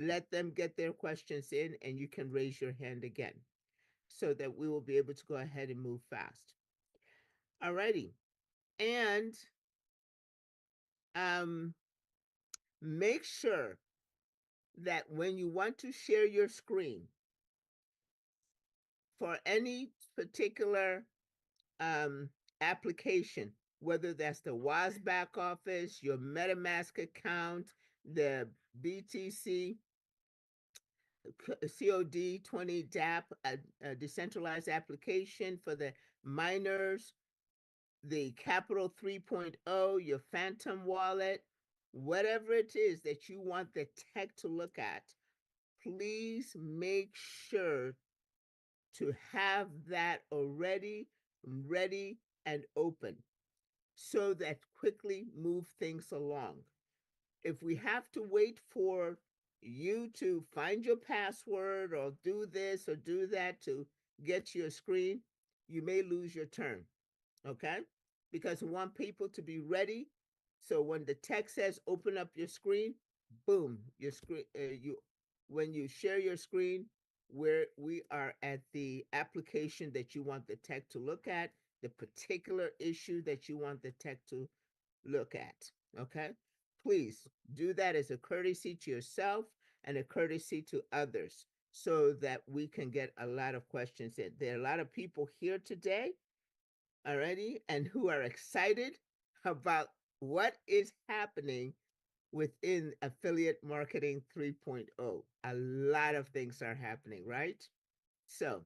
let them get their questions in, and you can raise your hand again so that we will be able to go ahead and move fast. Alrighty. And um, make sure that when you want to share your screen for any particular application, whether that's the WAS back office, your MetaMask account, the BTC COD 20 DApp, a decentralized application for the miners, the Capital 3.0, your Phantom wallet, whatever it is that you want the tech to look at, please make sure to have that already ready and open so that quickly move things along. If we have to wait for you to find your password or do this or do that to get to your screen, you may lose your turn. Okay? Because we want people to be ready. So when the text says open up your screen, boom, your screen you when you share your screen, where we are at the application that you want the tech to look at, the particular issue that you want the tech to look at. Okay? Please do that as a courtesy to yourself and a courtesy to others so that we can get a lot of questions in. There are a lot of people here today already and who are excited about what is happening within affiliate marketing 3.0. A lot of things are happening, right? So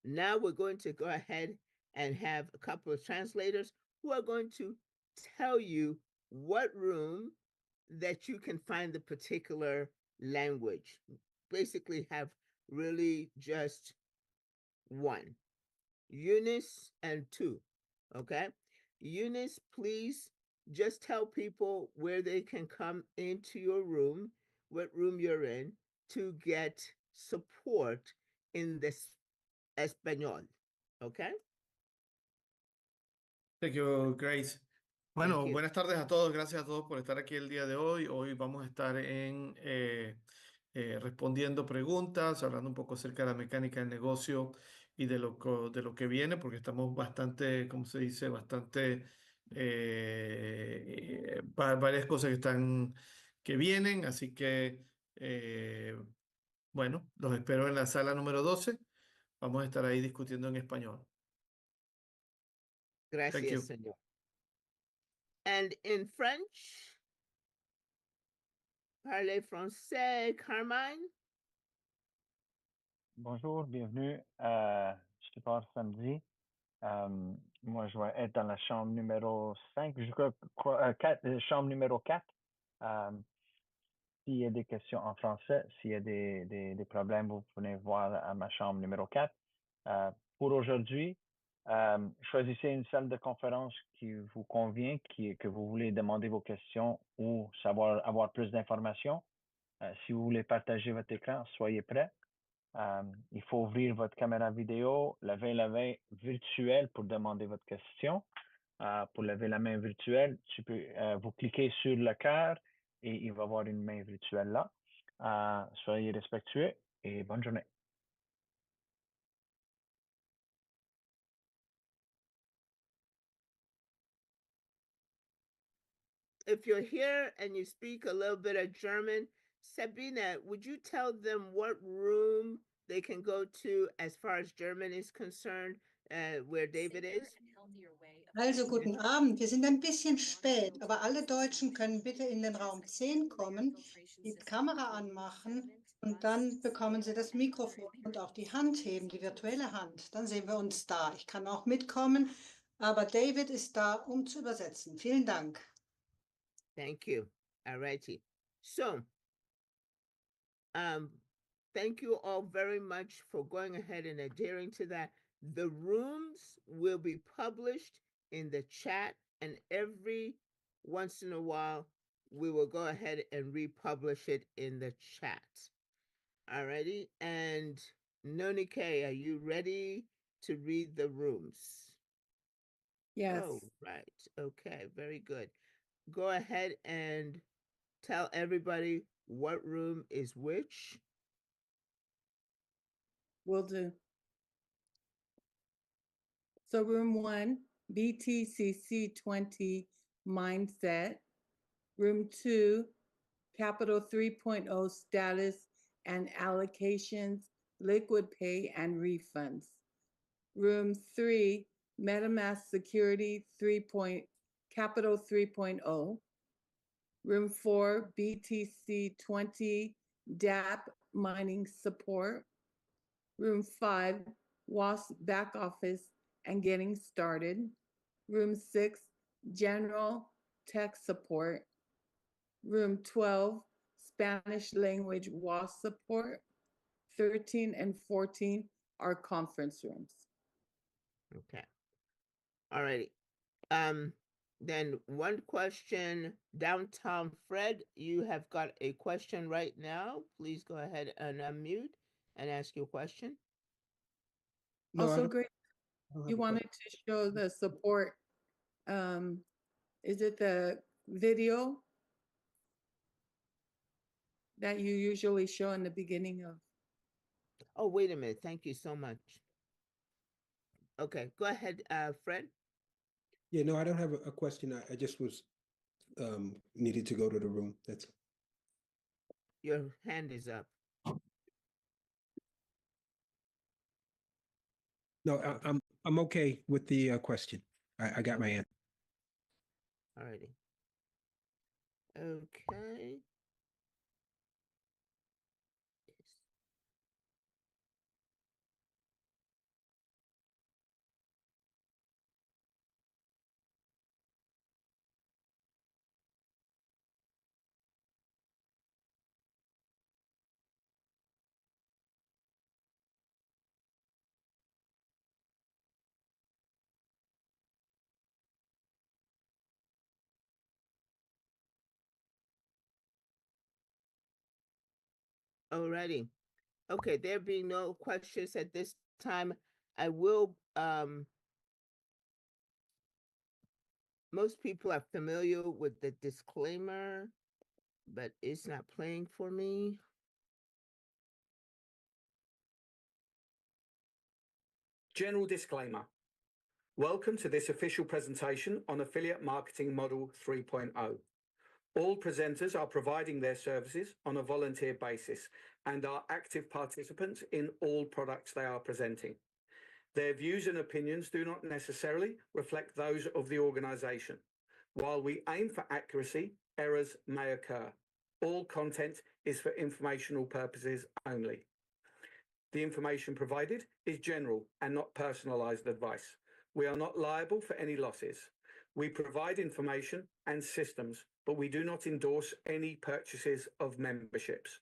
now we're going to go ahead and have a couple of translators who are going to tell you what room that you can find the particular language. Basically, have really just one. Eunice and two. Okay. Eunice, please just tell people where they can come into your room, what room you're in, to get support in this Espanol. Okay. Thank you, Grace. Thank Bueno, you. buenas tardes a todos. Gracias a todos por estar aquí el día de hoy. Hoy vamos a estar respondiendo preguntas, hablando un poco acerca de la mecánica del negocio y de lo que viene, porque estamos bastante, ¿cómo se dice? Bastante, varias cosas que vienen. Así que, bueno, los espero en la sala número 12. Vamos a estar ahí discutiendo en español. Thank Gracias, you. señor. And in French, parlez français, Carmine. Bonjour, bienvenue à Support Samedi. Moi, je vais être dans la chambre numéro 5, chambre numéro 4. S'il y a des questions en français, s'il y a des problèmes, vous venez voir à ma chambre numéro 4. Pour aujourd'hui, choisissez une salle de conférence qui vous convient, que vous voulez demander vos questions ou avoir plus d'informations. Si vous voulez partager votre écran, soyez prêts. Il faut ouvrir votre caméra vidéo, lever la main virtuelle pour demander votre question. Pour lever la main virtuelle, vous cliquez sur le cœur et il va y avoir une main virtuelle là. Soyez respectueux et bonne journée. If you're here and you speak a little bit of German, Sabina, would you tell them what room they can go to as far as German is concerned, where David is? Also, guten Abend. Wir sind ein bisschen spät, aber alle Deutschen können bitte in den Raum 10 kommen, die Kamera anmachen und dann bekommen sie das Mikrofon und auch die Hand heben, die virtuelle Hand. Dann sehen wir uns da. Ich kann auch mitkommen, aber David ist da, um zu übersetzen. Vielen Dank. Thank you. All righty. So, thank you all very much for going ahead and adhering to that. The rooms will be published in the chat, and every once in a while, we will go ahead and republish it in the chat. Alrighty. And Nonike, are you ready to read the rooms? Yes. Oh, right. Okay, very good. Go ahead and tell everybody what room is which. Will do. So room 1, BTCC 20 mindset. Room 2, Capital 3.0 status and allocations, liquid pay and refunds. Room 3, MetaMask security Capital 3.0. Room 4, BTC 20 DApp mining support. Room 5, WASP back office and getting started. Room 6, general tech support. Room 12, Spanish language WASP support. 13 and 14 are conference rooms. Okay. All righty. Then one question, Downtown Fred, you have got a question right now. Please go ahead and unmute and ask your question. No, I Also, don't- great, I don't have you a wanted to show the support. Is it the video that you usually show in the beginning of? Oh, wait a minute. Thank you so much. Okay, go ahead, Fred. Yeah, no, I don't have a question. I just was needed to go to the room. That's Your hand is up. no, I'm okay with the question. I got my answer. All righty. Okay. Alrighty. Okay, there being no questions at this time, I will, most people are familiar with the disclaimer, but it's not playing for me. General disclaimer. Welcome to this official presentation on Affiliate Marketing Model 3.0. All presenters are providing their services on a volunteer basis and are active participants in all products they are presenting. Their views and opinions do not necessarily reflect those of the organization. While we aim for accuracy, errors may occur. All content is for informational purposes only. The information provided is general and not personalized advice. We are not liable for any losses. We provide information and systems, but we do not endorse any purchases of memberships.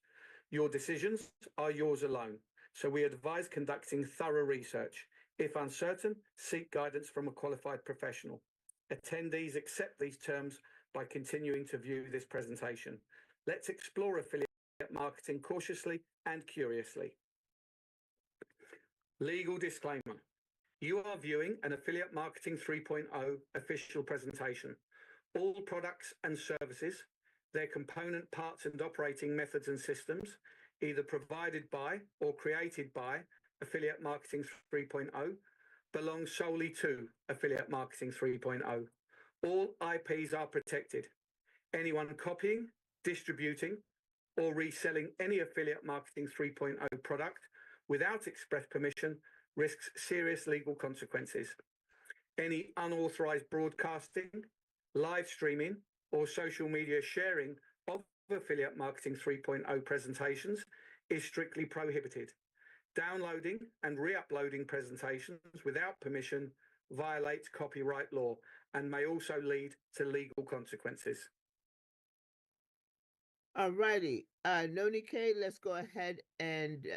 Your decisions are yours alone, so we advise conducting thorough research. If uncertain, seek guidance from a qualified professional. Attendees accept these terms by continuing to view this presentation. Let's explore affiliate marketing cautiously and curiously. Legal disclaimer. You are viewing an Affiliate Marketing 3.0 official presentation. All products and services, their component parts and operating methods and systems, either provided by or created by Affiliate Marketing 3.0, belong solely to Affiliate Marketing 3.0. All IPs are protected. Anyone copying, distributing, or reselling any Affiliate Marketing 3.0 product without express permission risks serious legal consequences. Any unauthorized broadcasting, live streaming, or social media sharing of Affiliate Marketing 3.0 presentations is strictly prohibited. Downloading and re-uploading presentations without permission violates copyright law and may also lead to legal consequences. Alrighty, Nonike, let's go ahead and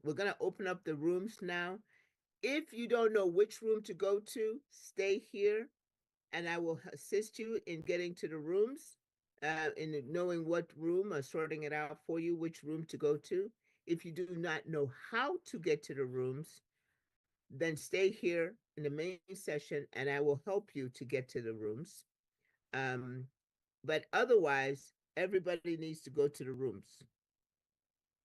we're gonna open up the rooms now. If you don't know which room to go to, stay here and I will assist you in getting to the rooms, in knowing what room or sorting it out for you, which room to go to. If you do not know how to get to the rooms, then stay here in the main session and I will help you to get to the rooms. But otherwise, everybody needs to go to the rooms.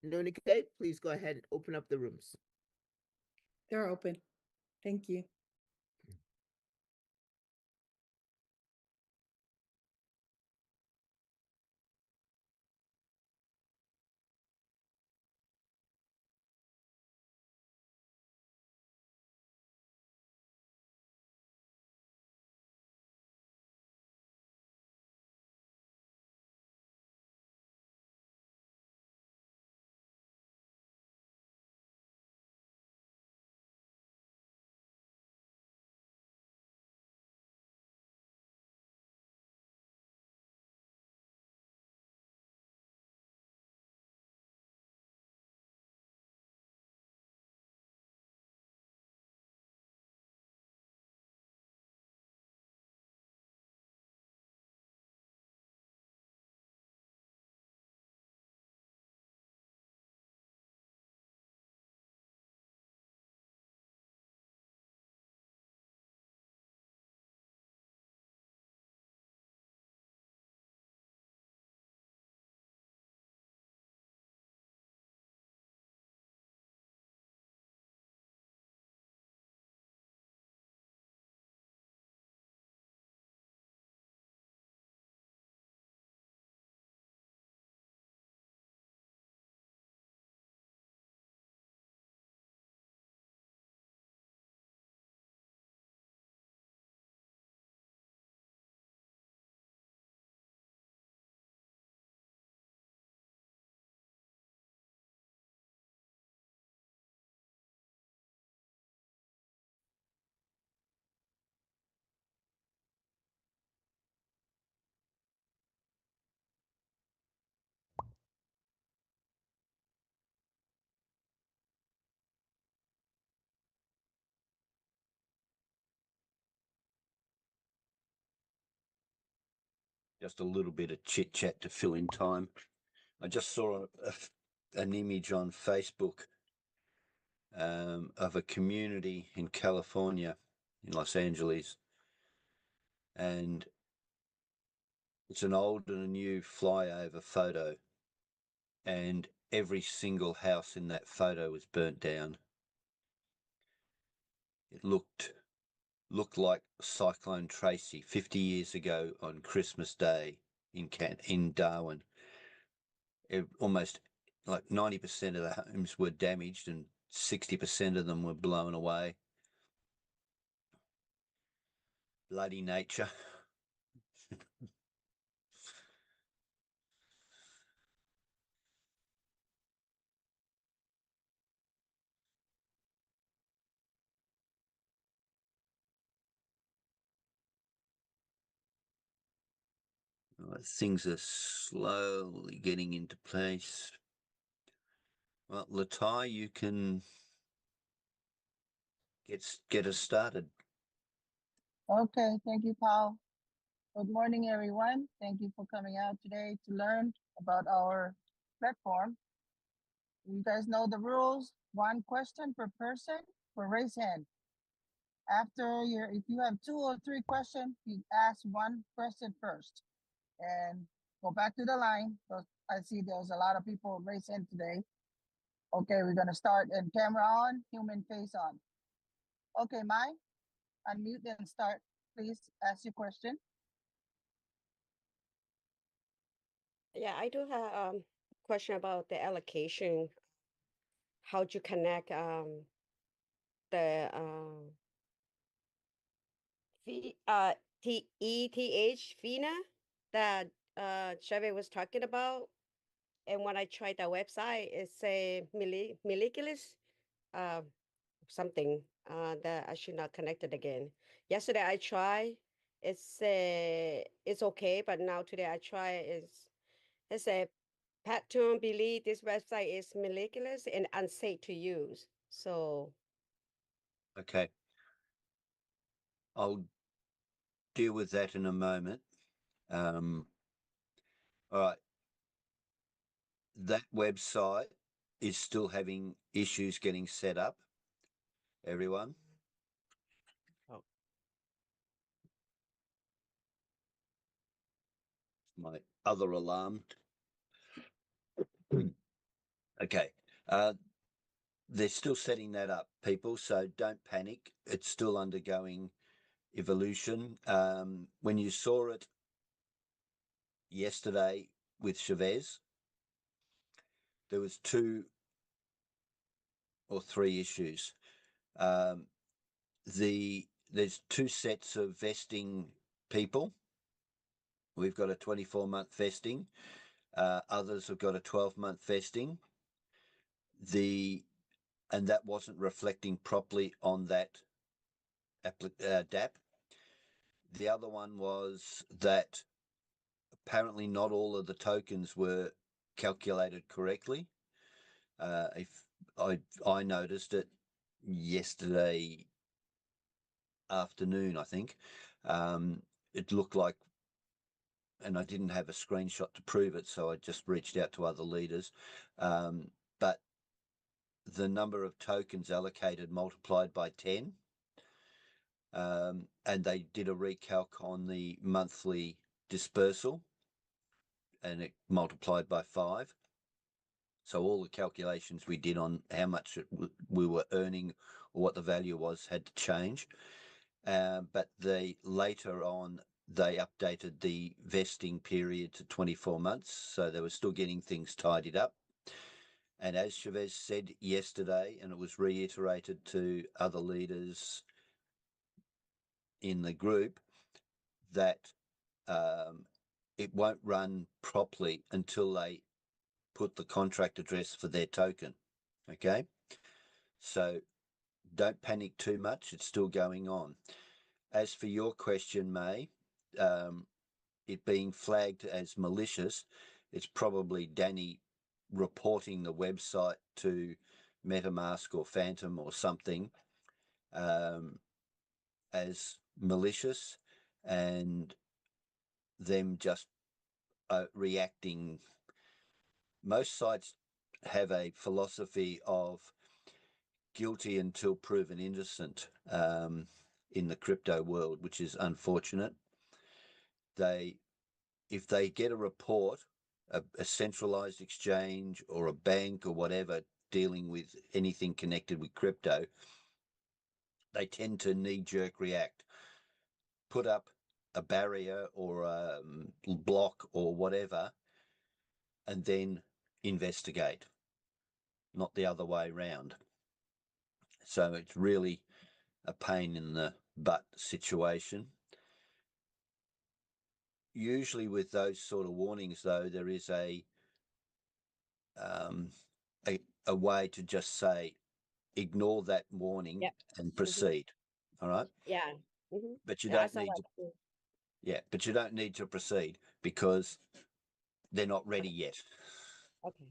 Nonike, please go ahead and open up the rooms. They're open. Thank you. Just a little bit of chit chat to fill in time. I just saw an image on Facebook of a community in California, in Los Angeles, and it's an old and a new flyover photo, and every single house in that photo was burnt down. It looked like Cyclone Tracy 50 years ago on Christmas Day in Darwin. Almost like 90% of the homes were damaged and 60% of them were blown away. Bloody nature. Things are slowly getting into place. Well, Latai, you can get us started. Okay, thank you, Paul. Good morning, everyone. Thank you for coming out today to learn about our platform. You guys know the rules. One question per person for raise hand. If you have 2 or 3 questions, you ask one question first and go back to the line. So I see there's a lot of people raise hand today. Okay, we're gonna start and camera on, human face on. Okay, Mai, unmute and start. Please ask your question. Yeah, I do have a question about the allocation. How'd you connect the ETH FINA that Chevy was talking about? And when I tried that website, it's a moleculous something that I should not connect it again. Yesterday I tried, it's okay, but now today I try it's a Patton believe this website is moleculous and unsafe to use. So Okay. I'll deal with that in a moment. All right. That website is still having issues getting set up, everyone. My other alarm. Okay. They're still setting that up, people, so don't panic. It's still undergoing evolution. When you saw it yesterday with Chavez, there was 2 or 3 issues. There's 2 sets of vesting people. We've got a 24-month vesting. Others have got a 12-month vesting. And that wasn't reflecting properly on that DAP. The other one was that apparently not all of the tokens were calculated correctly. If I noticed it yesterday afternoon, I think. It looked like, and I didn't have a screenshot to prove it, so I just reached out to other leaders. But the number of tokens allocated multiplied by 10, and they did a recalc on the monthly dispersal, and it multiplied by 5. So all the calculations we did on how much we were earning or what the value was had to change. But later on, they updated the vesting period to 24 months. So they were still getting things tidied up. And as Chavez said yesterday, and it was reiterated to other leaders in the group, that it won't run properly until they put the contract address for their token. Okay, so don't panic too much. It's still going on. As for your question, May, it being flagged as malicious, it's probably Danny reporting the website to MetaMask or Phantom or something as malicious, and them just reacting. Most sites have a philosophy of guilty until proven innocent in the crypto world, which is unfortunate. If they get a report, a centralized exchange or a bank or whatever dealing with anything connected with crypto, they tend to knee-jerk react, put up a barrier or a block or whatever, and then investigate, not the other way around. So it's really a pain in the butt situation. Usually with those sort of warnings, though, there is a way to just say, ignore that warning and proceed. All right. Yeah. But you Yeah, I don't saw need that. to. Yeah, but you don't need to proceed because they're not ready yet. Okay.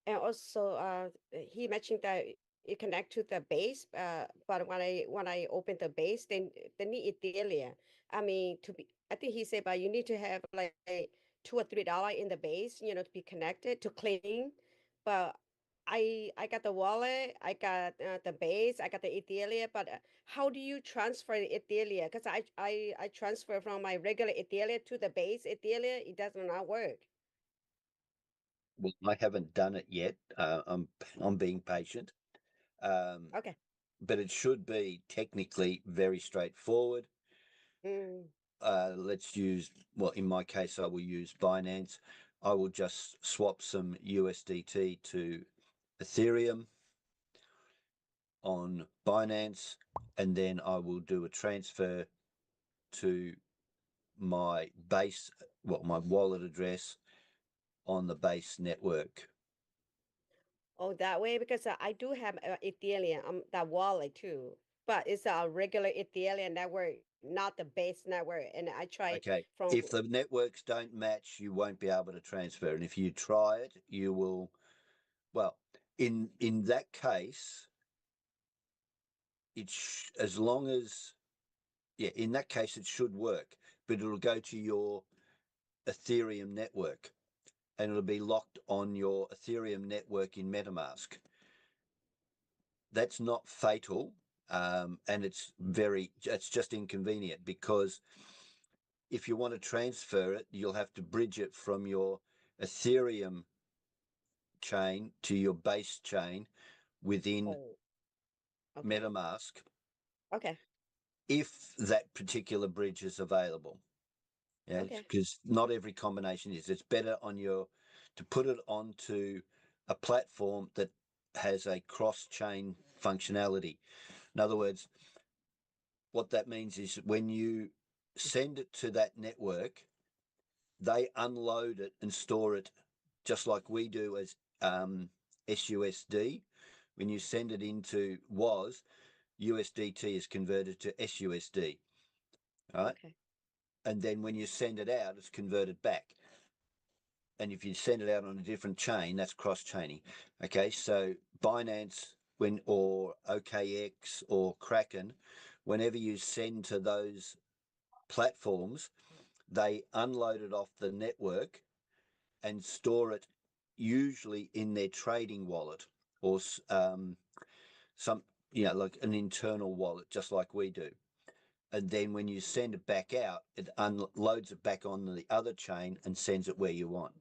And also, he mentioned that it connect to the base, but when I open the base, then they need Ethereum. I mean, I think he said, but you need to have like $2 or $3 in the base, to be connected to clean. But I got the wallet, I got the base, I got the Ethereum. But how do you transfer the Ethereum? Because I transfer from my regular Ethereum to the base Ethereum. It does not work. Well, I haven't done it yet. I'm being patient. Okay. But it should be technically very straightforward. Let's use, well, in my case, I will use Binance. I will just swap some USDT to Ethereum on Binance, and then I will do a transfer to my base, my wallet address on the base network. Oh, that way, because I do have Ethereum, that wallet too, but it's a regular Ethereum network, not the base network. And I tried Okay. from. If the networks don't match, you won't be able to transfer. And if you try it, you will. Well, in that case, as long as, in that case, it should work, but it'll go to your Ethereum network, and it'll be locked on your Ethereum network in MetaMask. That's not fatal, and it's just inconvenient, because if you want to transfer it, you'll have to bridge it from your Ethereum chain to your base chain within Oh, okay. MetaMask, Okay. if that particular bridge is available. Yeah, Okay. because not every combination is. It's better to put it onto a platform that has a cross-chain functionality. In other words, what that means is when you send it to that network, they unload it and store it just like we do as SUSD. When you send it into WOS, USDT is converted to SUSD, right? Okay. And then when you send it out, it's converted back. And if you send it out on a different chain, that's cross-chaining. Okay, so Binance or OKX or Kraken, whenever you send to those platforms, they unload it off the network and store it usually in their trading wallet or some, like an internal wallet, just like we do. And then when you send it back out, it unloads it back on the other chain and sends it where you want.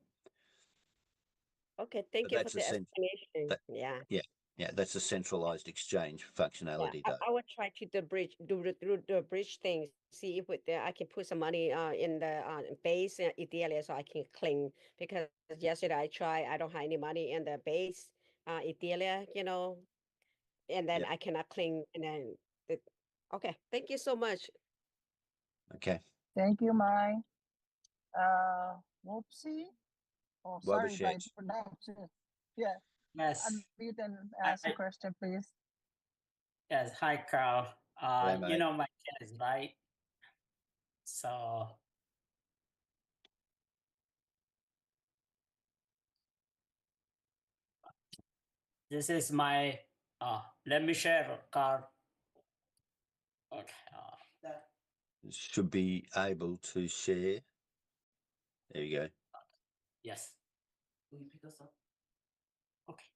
Okay. Thank But you for that's the explanation. that- Yeah. Yeah, that's a centralized exchange functionality, Yeah, though. I will try to do the bridge thing. See if I can put some money in the base Ethereum so I can clean, because yesterday I tried, I don't have any money in the base Ethereum, and then Yep. I cannot clean, and then okay. Thank you so much. Okay. Thank you, Mai. Whoopsie. Oh, sorry if I Wobbuchek. pronounce it. Yeah, Yes. unmute and ask a question, please. Yes. Hi, Carl. Hello, mate. You know my case, right? So this is my, let me share, Carl. Okay. Should be able to share. There you go. Yes. Will you pick us up? Okay.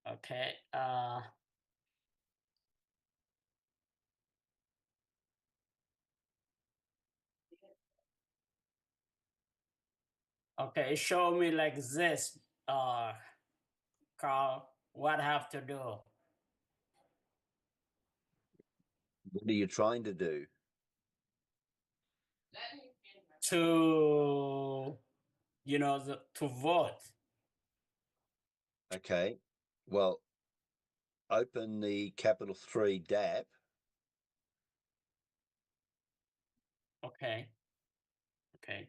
Okay. Okay, show me like this, Carl, what I have to do. What are you trying to do? To, to vote. Okay. Well, open the Capital 3 DApp. Okay. Okay.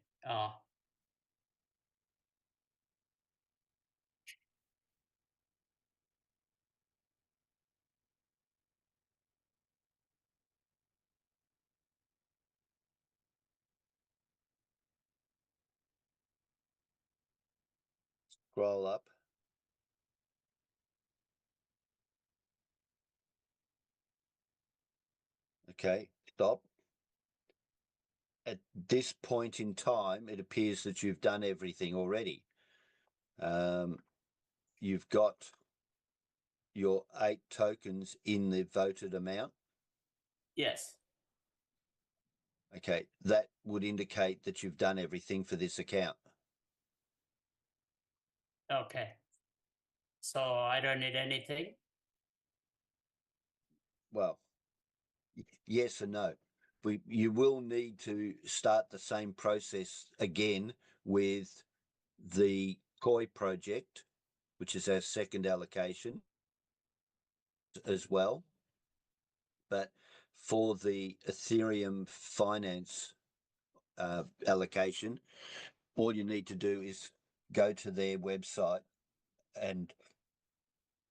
Scroll up. Okay, stop. At this point in time, it appears that you've done everything already. You've got your 8 tokens in the voted amount. Yes. Okay, that would indicate that you've done everything for this account. Okay. So I don't need anything? Well, yes and no. You will need to start the same process again with the Koi project, which is our second allocation as well. But for the Ethereum finance allocation, all you need to do is go to their website and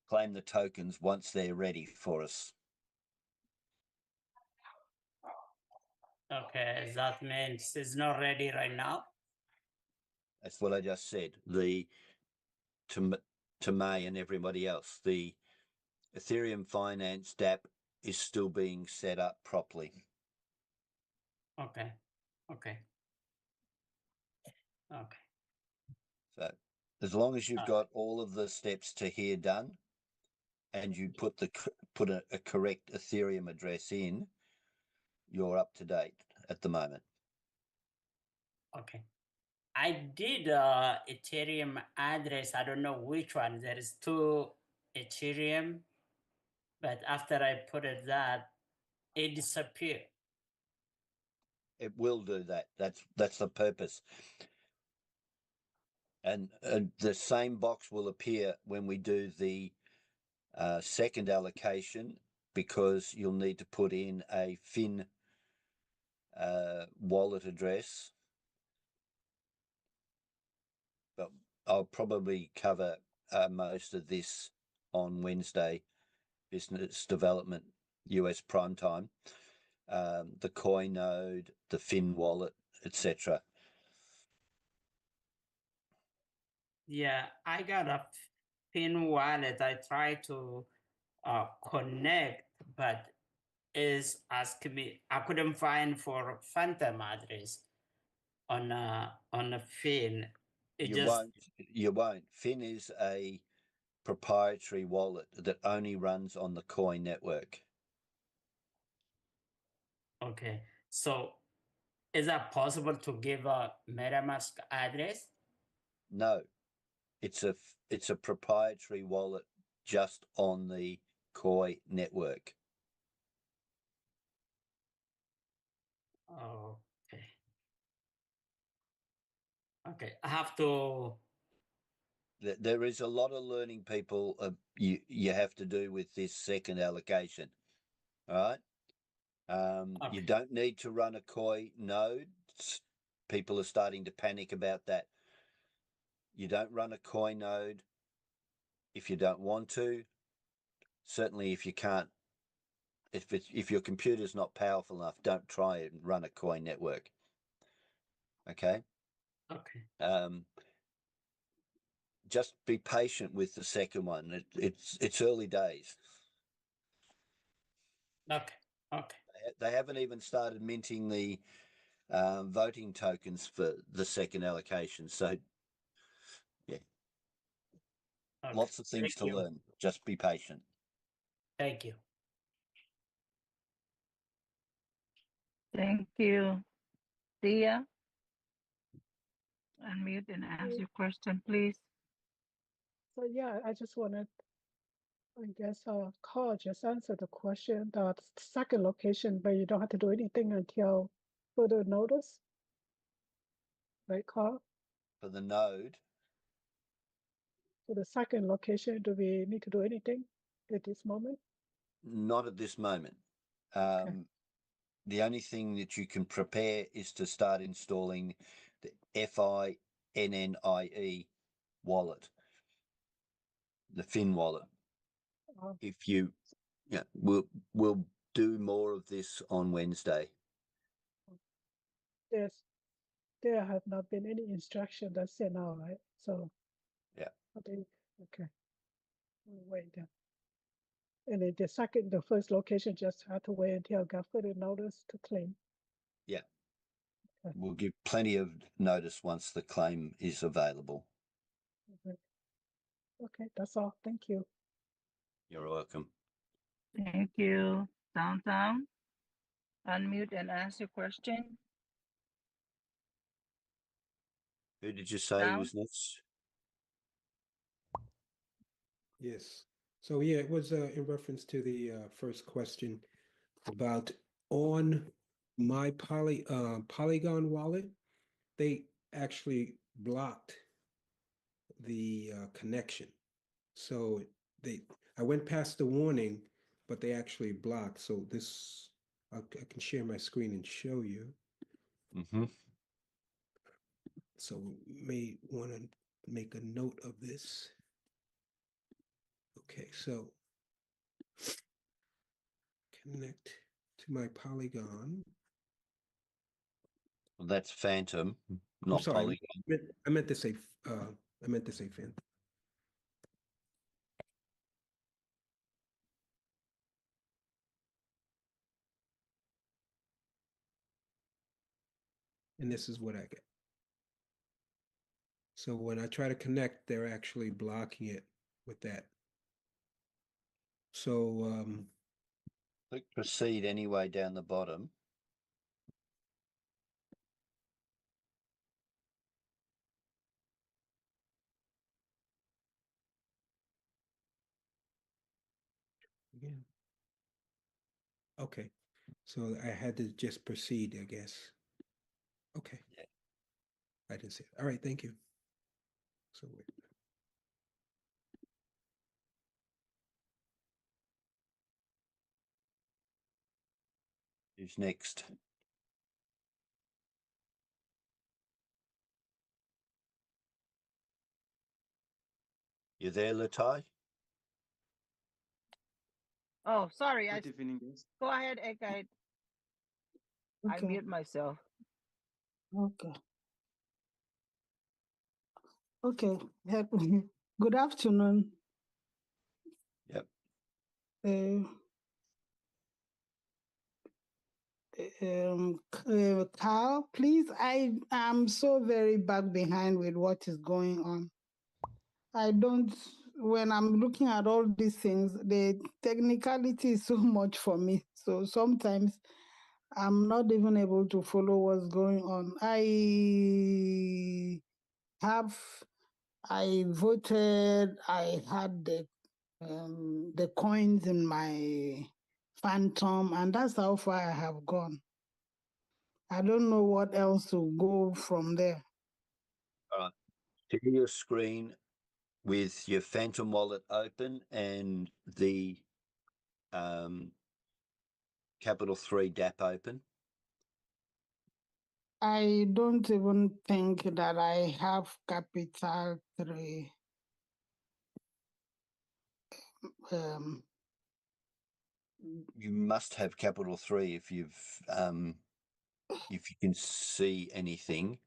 claim the tokens once they're ready for us. Okay, that means it's not ready right now? That's what I just said. To May and everybody else, the Ethereum finance DApp is still being set up properly. Okay. Okay. Okay. So as long as you've got all of the steps to here done, and you put a correct Ethereum address in, you're up to date at the moment. Okay. I did Ethereum address. I don't know which one. There is 2 Ethereum, but after I put it that, it disappeared. It will do that. That's the purpose. And the same box will appear when we do the second allocation, because you'll need to put in a Fin wallet address. But I'll probably cover most of this on Wednesday, business development, US prime time, the coin node, the Fin wallet, etc. Yeah, I got a Fin wallet. I tried to connect, but is asking me. I couldn't find for Phantom address on a Fin. You won't. Fin is a proprietary wallet that only runs on the Coin network. Okay, so is that possible to give a MetaMask address? No, it's a proprietary wallet just on the Koi network. Okay. Okay, I have to. There is a lot of learning, people. You have to do with this second allocation. All right. You don't need to run a Koi node. People are starting to panic about that. You don't run a Koi node if you don't want to. Certainly, if you can't, if your computer's not powerful enough, don't try it and run a Koi network. Okay. Okay. Just be patient with the second one. It's early days. Okay. Okay. They haven't even started minting the voting tokens for the second allocation. So, yeah, Okay. lots of things to learn. Just be patient. Thank you. Thank you. Dia, unmute and ask your question, please. So yeah, I just wanted, I guess, Carl just answered the question, the second location where you don't have to do anything until further notice. Right, Carl? For the node, For the second location, do we need to do anything at this moment? not at this moment. The only thing that you can prepare is to start installing the FINNIE wallet, the Fin wallet. If you, yeah, we'll do more of this on Wednesday. There have not been any instruction that's sent out, right? So yeah. Okay. We'll wait then. And then the first location just had to wait until I got further notice to claim. Yeah. Okay. We'll give plenty of notice once the claim is available. Okay, that's all. Thank you. You're welcome. Thank you. Downtown, unmute and ask your question. Who did you say was next? Yes. So yeah, it was in reference to the first question about on my Polygon wallet, they actually blocked the connection. So I went past the warning, but they actually blocked. So this, I can share my screen and show you. Mm-hmm. So we may want to make a note of this. Okay, so connect to my Polygon. Well, that's Phantom, not Polygon. I meant to say Phantom. And this is what I get. So when I try to connect, they're actually blocking it with that. So click proceed anyway down the bottom. again. Okay, so I had to just proceed, I guess. Okay. Yeah. I didn't see it. All right, thank you. So wait. Who's next? You there, Latai? Oh, sorry. Good evening, guys. Go ahead, Ekite. I Okay. mute myself. Okay. Okay. Good afternoon. Yep. Carl, please, I am so very back behind with what is going on. I don't, when I'm looking at all these things, the technicality is so much for me. So sometimes I'm not even able to follow what's going on. I voted, I had the coins in my Phantom, and that's how far I have gone. I don't know what else to go from there. All right. Share your screen with your Phantom wallet open and the Capital 3 DAP open. I don't even think that I have Capital 3. You must have Capital 3 if you can see anything.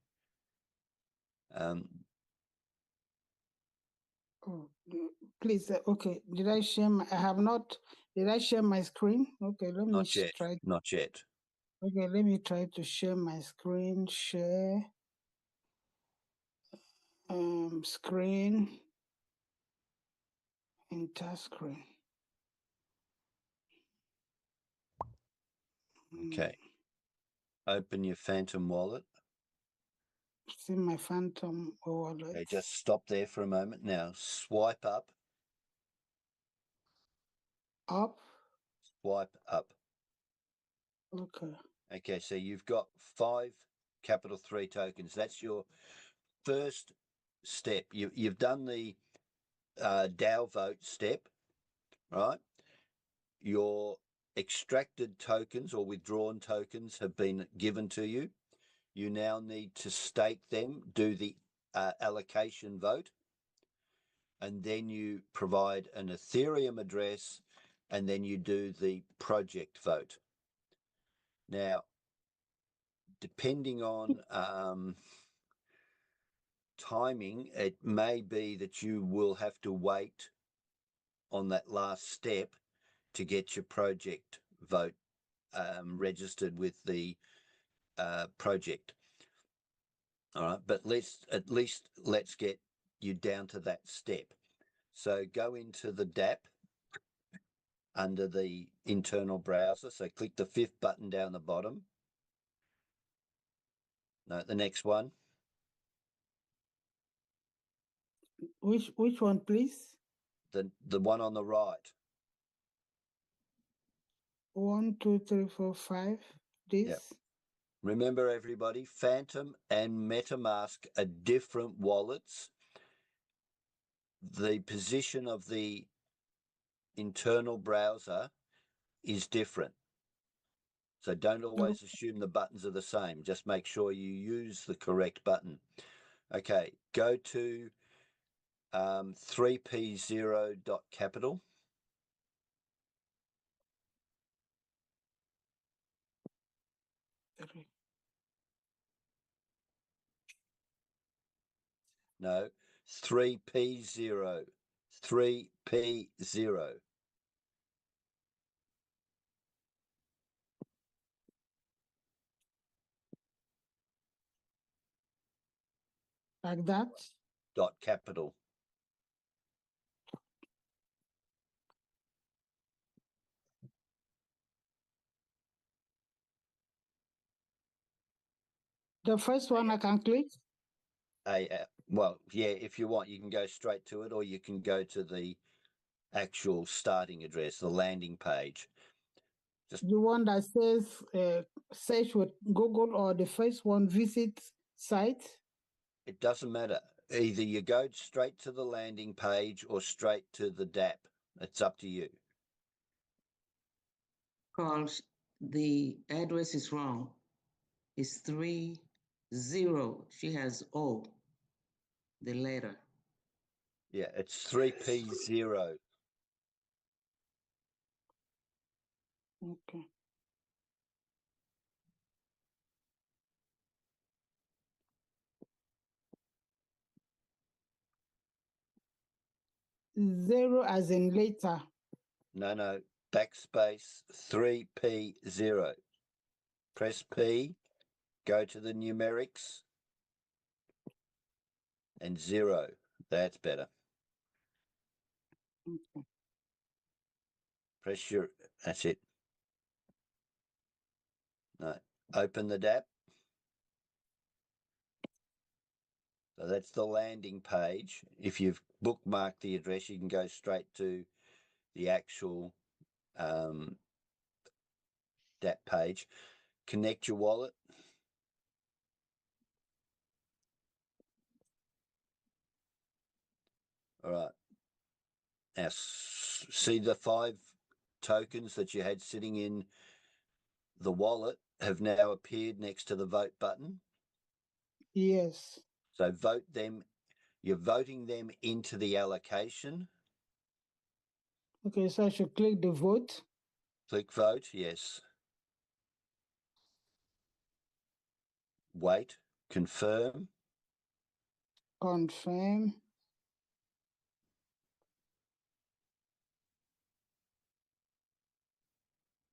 Please, okay. Did I share did I share my screen? Okay, let me Not yet. try. Not yet. Okay, let me try to share my screen. Share screen, enter screen. Okay. Open your Phantom wallet. See my Phantom wallet. Okay, just stop there for a moment. Now swipe up. Up. Swipe up. Okay. Okay, so you've got 5 Capital 3 tokens. That's your first step. You've done the DAO vote step, right? Your extracted tokens or withdrawn tokens have been given to you. You now need to stake them, do the allocation vote, and then you provide an Ethereum address, and then you do the project vote. Now, depending on timing, it may be that you will have to wait on that last step to get your project vote registered with the project. All right, but at least let's get you down to that step. So go into the DAP under the internal browser. So click the 5th button down the bottom. No, the next one. Which one, please? The one on the right. 1, 2, 3, 4, 5. This. Yep. Remember, everybody, Phantom and MetaMask are different wallets. The position of the internal browser is different. So don't always assume the buttons are the same. Just make sure you use the correct button. Okay, go to 3p0.capital. No, 3p0. 3p0. Like that? .capital. The first one I can click? Well, yeah, if you want, you can go straight to it, or you can go to the actual starting address, the landing page. Just The one that says search with Google, or the first one, visit site? it doesn't matter. Either you go straight to the landing page or straight to the DAP. It's up to you. Carl, the address is wrong. It's 30. She has O, the letter. Yeah, it's 3P0. Okay. Zero as in later. No, backspace 3P0. Press P, go to the numerics, and 0. That's better. Okay. Press your, that's it. No, open the DAP. So that's the landing page. If you've bookmarked the address, you can go straight to the actual DAP page. Connect your wallet. All right. Now, see the 5 tokens that you had sitting in the wallet have now appeared next to the vote button. Yes. So vote them. You're voting them into the allocation. Okay, so I should click the vote. Click vote, yes. Wait, confirm. Confirm.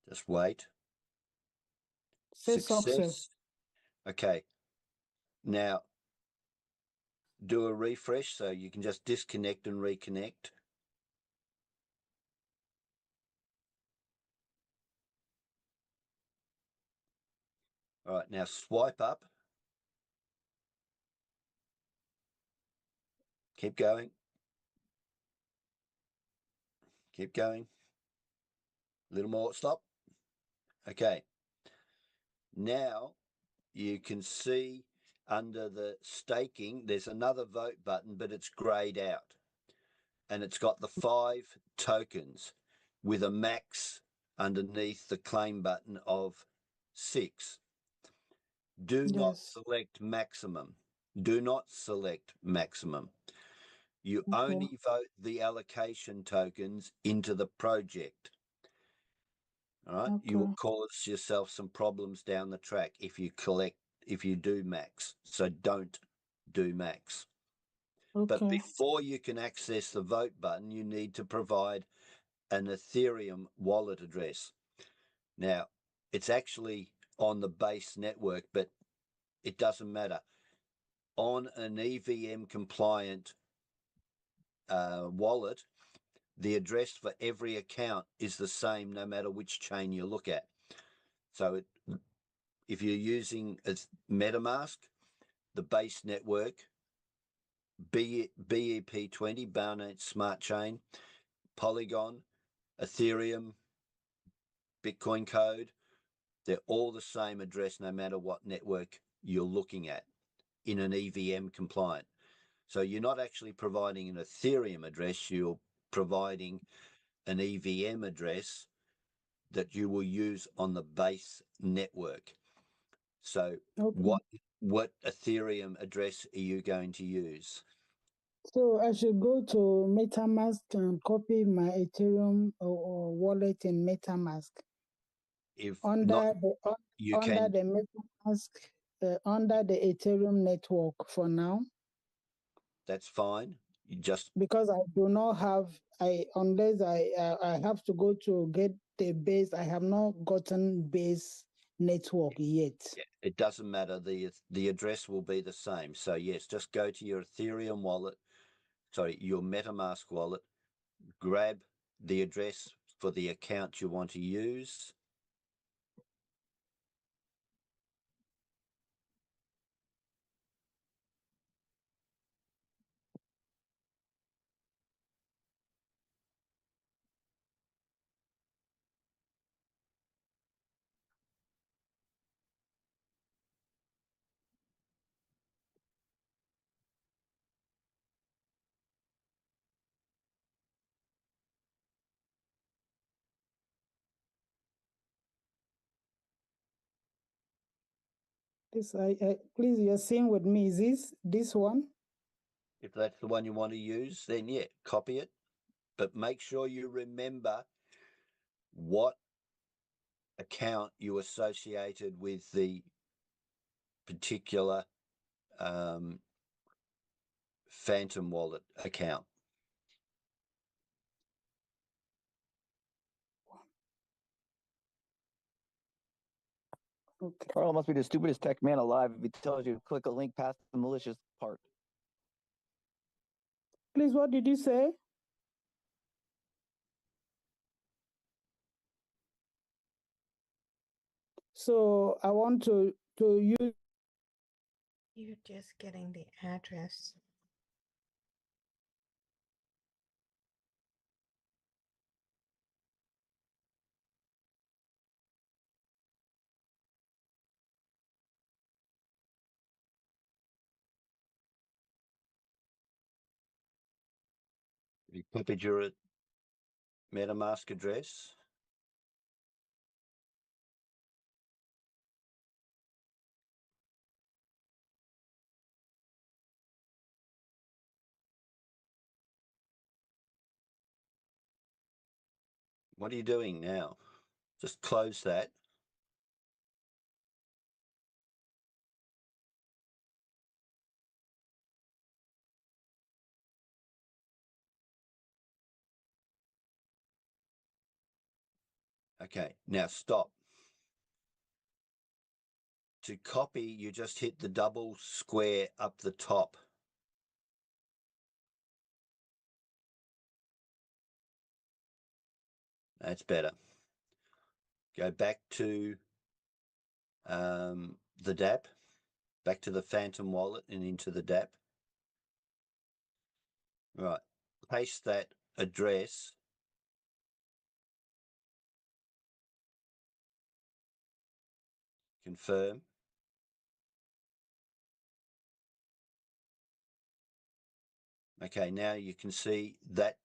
Just wait. Say success. Okay. Now, do a refresh so you can just disconnect and reconnect. All right, now swipe up. Keep going. Keep going. A little more, stop. Okay. Now you can see under the staking, there's another vote button, but it's grayed out. And it's got the 5 tokens with a max underneath the claim button of 6. Do not select maximum. Do not select maximum. You only vote the allocation tokens into the project. All right. You will cause yourself some problems down the track if you do max. So don't do max. But before you can access the vote button, you need to provide an Ethereum wallet address. Now, it's actually on the base network, but it doesn't matter. On an EVM compliant wallet, the address for every account is the same no matter which chain you look at. So if you're using a MetaMask, the base network, BEP20, Binance Smart Chain, Polygon, Ethereum, Bitcoin Code, they're all the same address no matter what network you're looking at in an EVM compliant. So you're not actually providing an Ethereum address, you're providing an EVM address that you will use on the base network. So what Ethereum address are you going to use? So I should go to MetaMask and copy my Ethereum or wallet in MetaMask. If under not, the you under can. the MetaMask, under the Ethereum network for now. That's fine. You just Because I do not have unless I have to go to get the base. I have not gotten base network yet. Yeah, it doesn't matter. The address will be the same. So yes, just go to your Ethereum wallet, your MetaMask wallet, grab the address for the account you want to use. This, please, you're seeing with me, is this one? If that's the one you want to use, then yeah, copy it. But make sure you remember what account you associated with the particular Phantom Wallet account. Okay. Carl must be the stupidest tech man alive if he tells you to click a link past the malicious part. Please, what did you say? So I want to use. You're just getting the address. You copied your MetaMask address. What are you doing now? Just close that. Okay, now stop. To copy, you just hit the double square up the top. That's better. Go back to the DApp, back to the Phantom Wallet and into the DApp. Right, paste that address. Confirm. Okay, now you can see that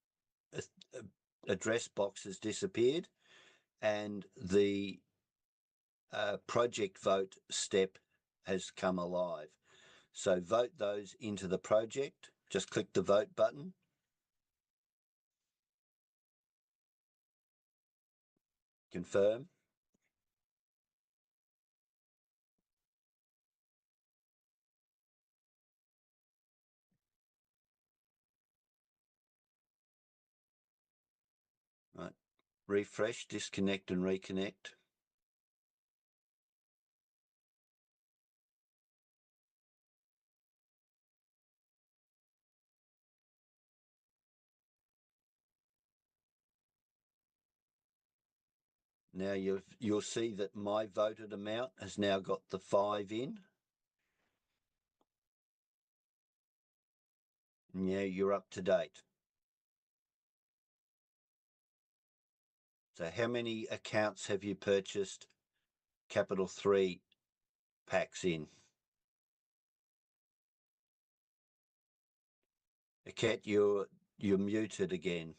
address box has disappeared and the project vote step has come alive. So vote those into the project. Just click the vote button. Confirm. Right. Refresh, disconnect and reconnect. Now you'll see that my voted amount has now got the 5 in. Now you're up to date. So how many accounts have you purchased Capital 3 packs in? Aket, you're muted again.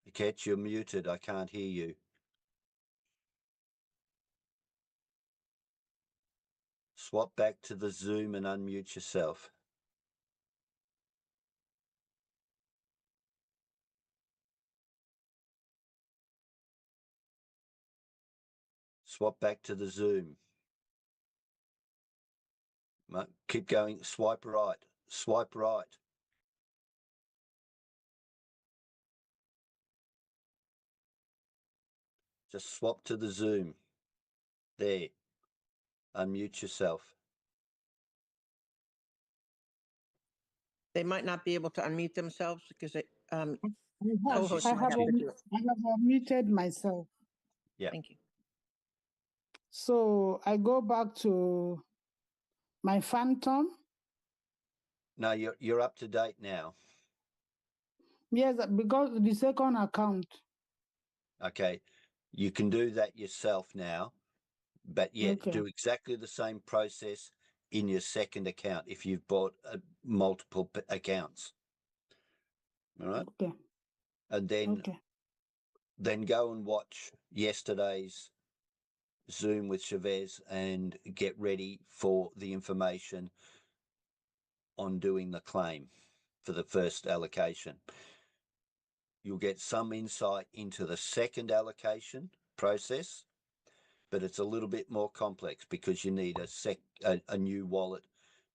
Aket, you're muted. I can't hear you. Swap back to the Zoom and unmute yourself. Swap back to the Zoom. Keep going. Swipe right. Swipe right. Just swap to the Zoom. There. Unmute yourself. They might not be able to unmute themselves because they, I co-hosts have, might have to do it. I have unmuted myself. Yeah. Thank you. So I go back to my Phantom. No, you're up to date now. Yes, because the second account. Okay. You can do that yourself now, but yet Okay. do exactly the same process in your second account if you've bought multiple accounts. All right. Okay. And then Okay. go and watch yesterday's Zoom with Chavez and get ready for the information on doing the claim for the first allocation. You'll get some insight into the second allocation process, but it's a little bit more complex because you need a new wallet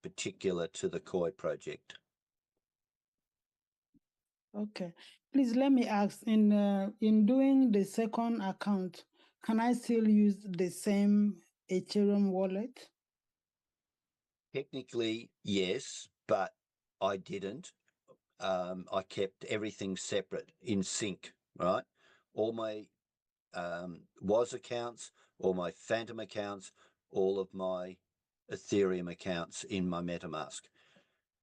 particular to the Koi project. Okay. Please let me ask, in doing the second account, can I still use the same Ethereum wallet? Technically, yes, but I didn't. I kept everything separate in sync, right? All my WOS accounts, all my Phantom accounts, all of my Ethereum accounts in my MetaMask,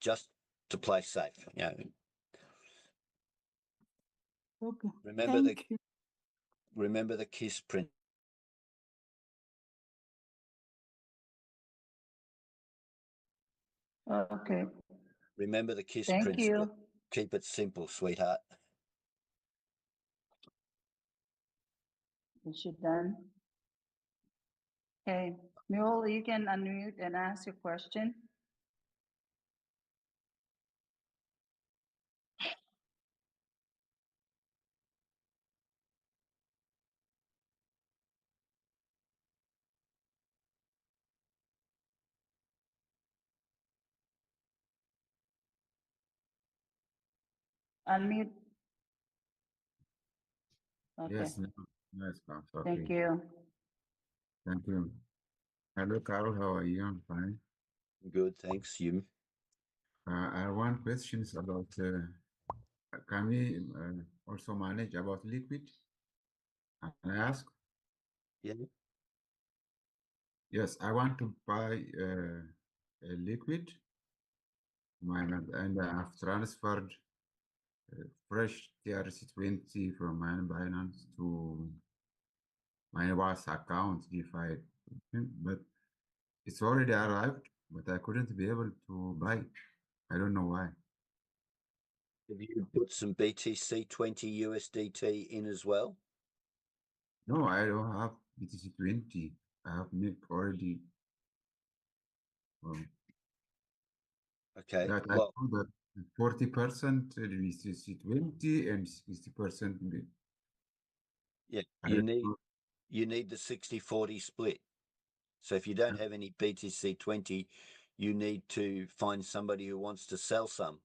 just to play safe. You know. Okay. Remember the KISS print. Okay. Remember the KISS Thank principle. you. Keep it simple, sweetheart. Is she done? Okay, Mule, you can unmute and ask your question. Unmute. Okay. Yes, no, it's fine. Thank Okay. you. Thank you. Hello, Carol. How are you? I'm fine. Good, thanks, you. I have one question about can we also manage about liquid? Can I ask? Yeah. Yes, I want to buy a liquid and I have transferred fresh TRC20 from my Binance to my WAS account DeFi, but it's already arrived, but I couldn't be able to buy it. I don't know why. Have you put some BTC20 USDT in as well? No, I don't have BTC20. I have make already. Okay. That I Well, know that 40% BTC20 and 60%. yeah, I you don't need know. the 60-40 split. So if you don't have any BTC20, you need to find somebody who wants to sell some.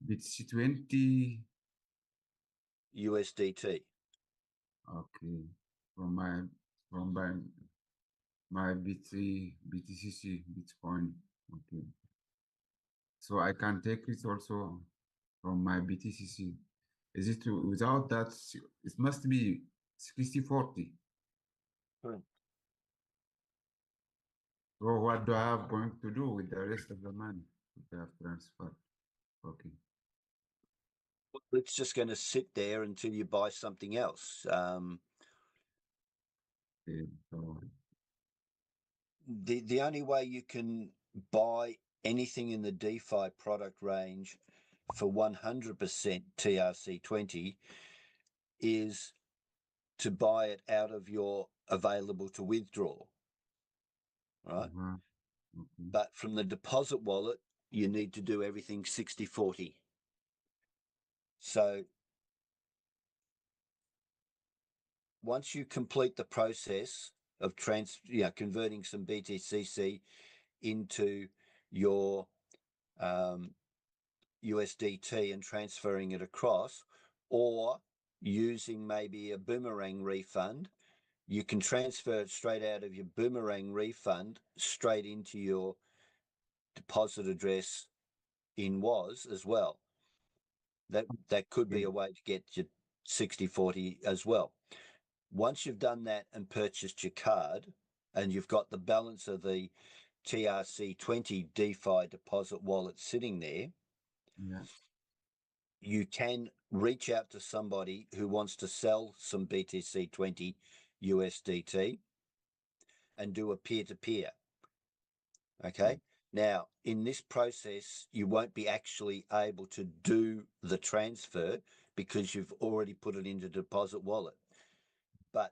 BTC20 USDT. Okay, from my BTCC Bitcoin. Okay, so I can take it also from my BTCC. Is it without that? It must be 60-40. Correct. So what do I have going to do with the rest of the money that I have transferred? Okay. It's just going to sit there until you buy something else. Okay, so the only way you can buy anything in the DeFi product range for 100% TRC20 is to buy it out of your available to withdraw, right? Okay. But from the deposit wallet, you need to do everything 60-40. So once you complete the process of converting some BTCC into your USDT and transferring it across, or using maybe a Boomerang refund, you can transfer it straight out of your Boomerang refund straight into your deposit address in WOS as well. That could be a way to get your 60-40 as well. Once you've done that and purchased your card and you've got the balance of the TRC20 DeFi deposit wallet sitting there, yeah, you can reach out to somebody who wants to sell some BTC20 USDT and do a peer-to-peer. Okay. Now, in this process, you won't be actually able to do the transfer because you've already put it into deposit wallet. But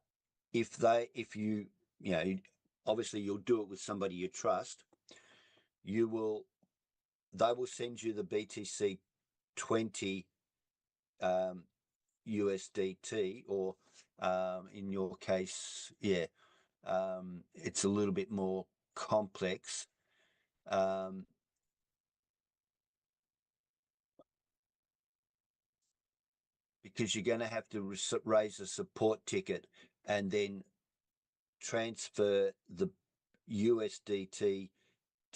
if you obviously you'll do it with somebody you trust, they will send you the BTC 20 USDT, or in your case, it's a little bit more complex. Because you're going to have to raise a support ticket and then transfer the USDT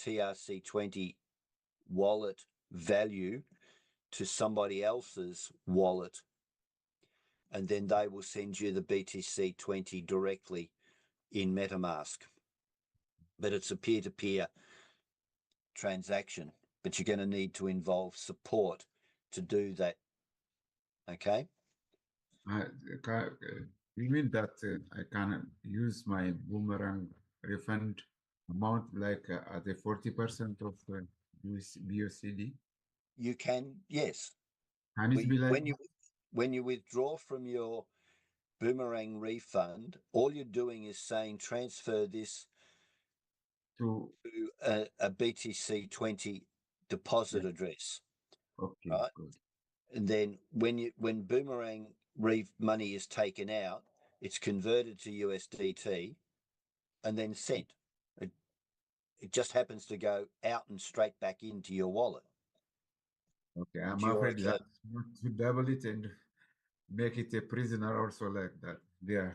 TRC20 wallet value to somebody else's wallet, and then they will send you the BTC20 directly in MetaMask. But it's a peer-to-peer transaction, but you're going to need to involve support to do that. Okay. You mean that I can use my Boomerang refund amount like at the 40% of BUSD? You can, yes. Can it be like when you withdraw from your Boomerang refund, all you're doing is saying transfer this to a BTC20 deposit address. Okay, right? good. And then when Boomerang money is taken out, it's converted to USDT and then sent. It just happens to go out and straight back into your wallet. Okay, I'm afraid that to double it and make it a prisoner also like that. Yeah.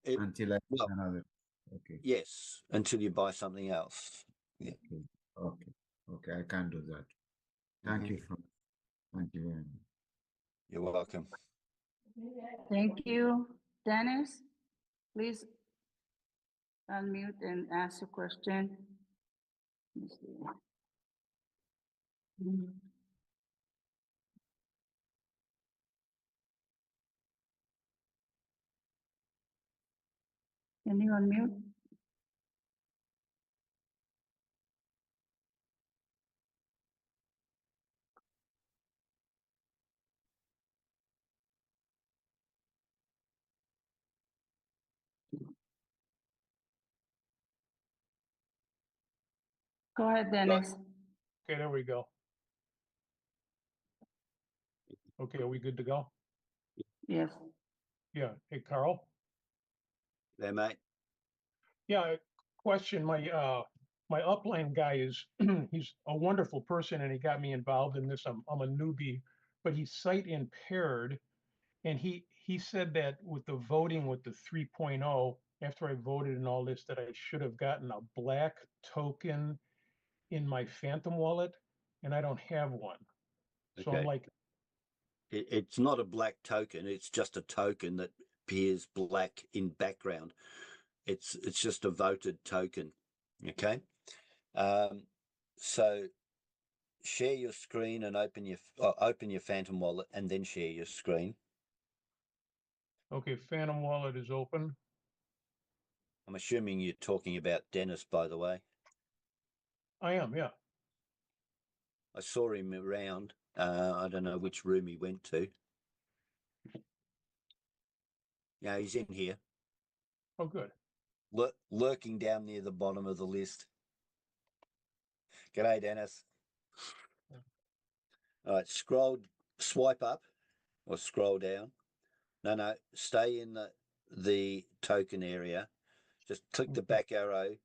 Until I get another. Okay. Yes, until you buy something else. Yeah. Okay, I can do that. Thank you. Thank you very much. You're welcome. Thank you. Dennis, please unmute and ask your question. Let me see. Can you unmute? Go ahead, Dennis. Okay, there we go. Okay, are we good to go? Yes. Yeah. Hey, Carl. There, mate. Yeah, question. My upline guy is he's a wonderful person and he got me involved in this. I'm a newbie, but he's sight impaired, and he said that with the voting with the 3.0, after I voted and all this, that I should have gotten a black token in my Phantom wallet, and I don't have one. So I'm like, it's not a black token. It's just a token that appears black in background. It's just a voted token. Okay. So share your screen and open your Phantom wallet and then share your screen. okay, Phantom wallet is open. I'm assuming you're talking about Dennis, by the way. I am, yeah. I saw him around. I don't know which room he went to. Yeah, he's in here. Oh, good. Lurking down near the bottom of the list. G'day, Dennis. All right, swipe up or scroll down. No, stay in the token area. Just click the back arrow.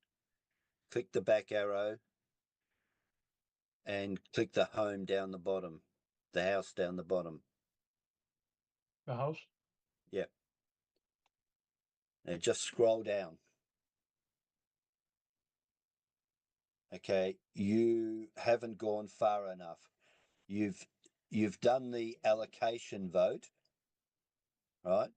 Click the back arrow. And click the home down the bottom. The house down the bottom. The house? Yeah. Now just scroll down. Okay, you haven't gone far enough. You've done the allocation vote, right?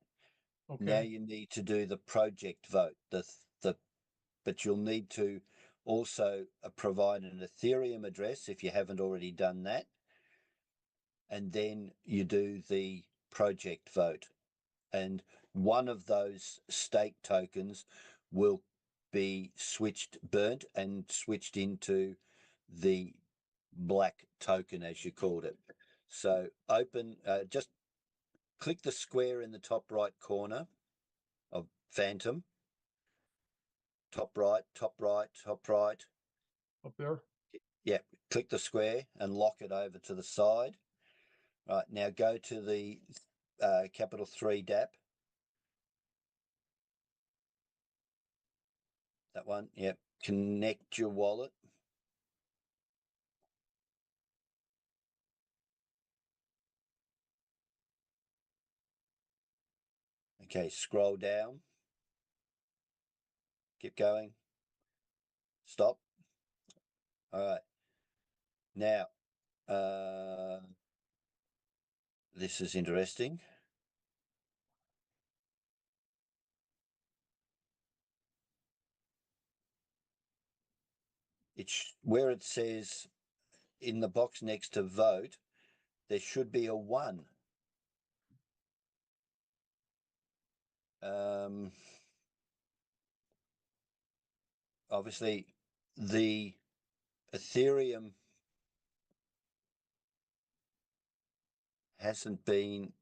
Okay. Now you need to do the project vote. But you'll need to also provide an Ethereum address if you haven't already done that. And then you do the project vote. and one of those stake tokens will be burnt and switched into the black token, as you called it. So just click the square in the top right corner of Phantom. Top right, top right, top right. Up there? Yeah, click the square and lock it over to the side. Right, now go to the capital 3 DAP. That one, yep. Connect your wallet. Okay, scroll down. Keep going. Stop. All right. Now, this is interesting. It's where it says in the box next to vote, there should be a 1. Obviously, the Ethereum hasn't been.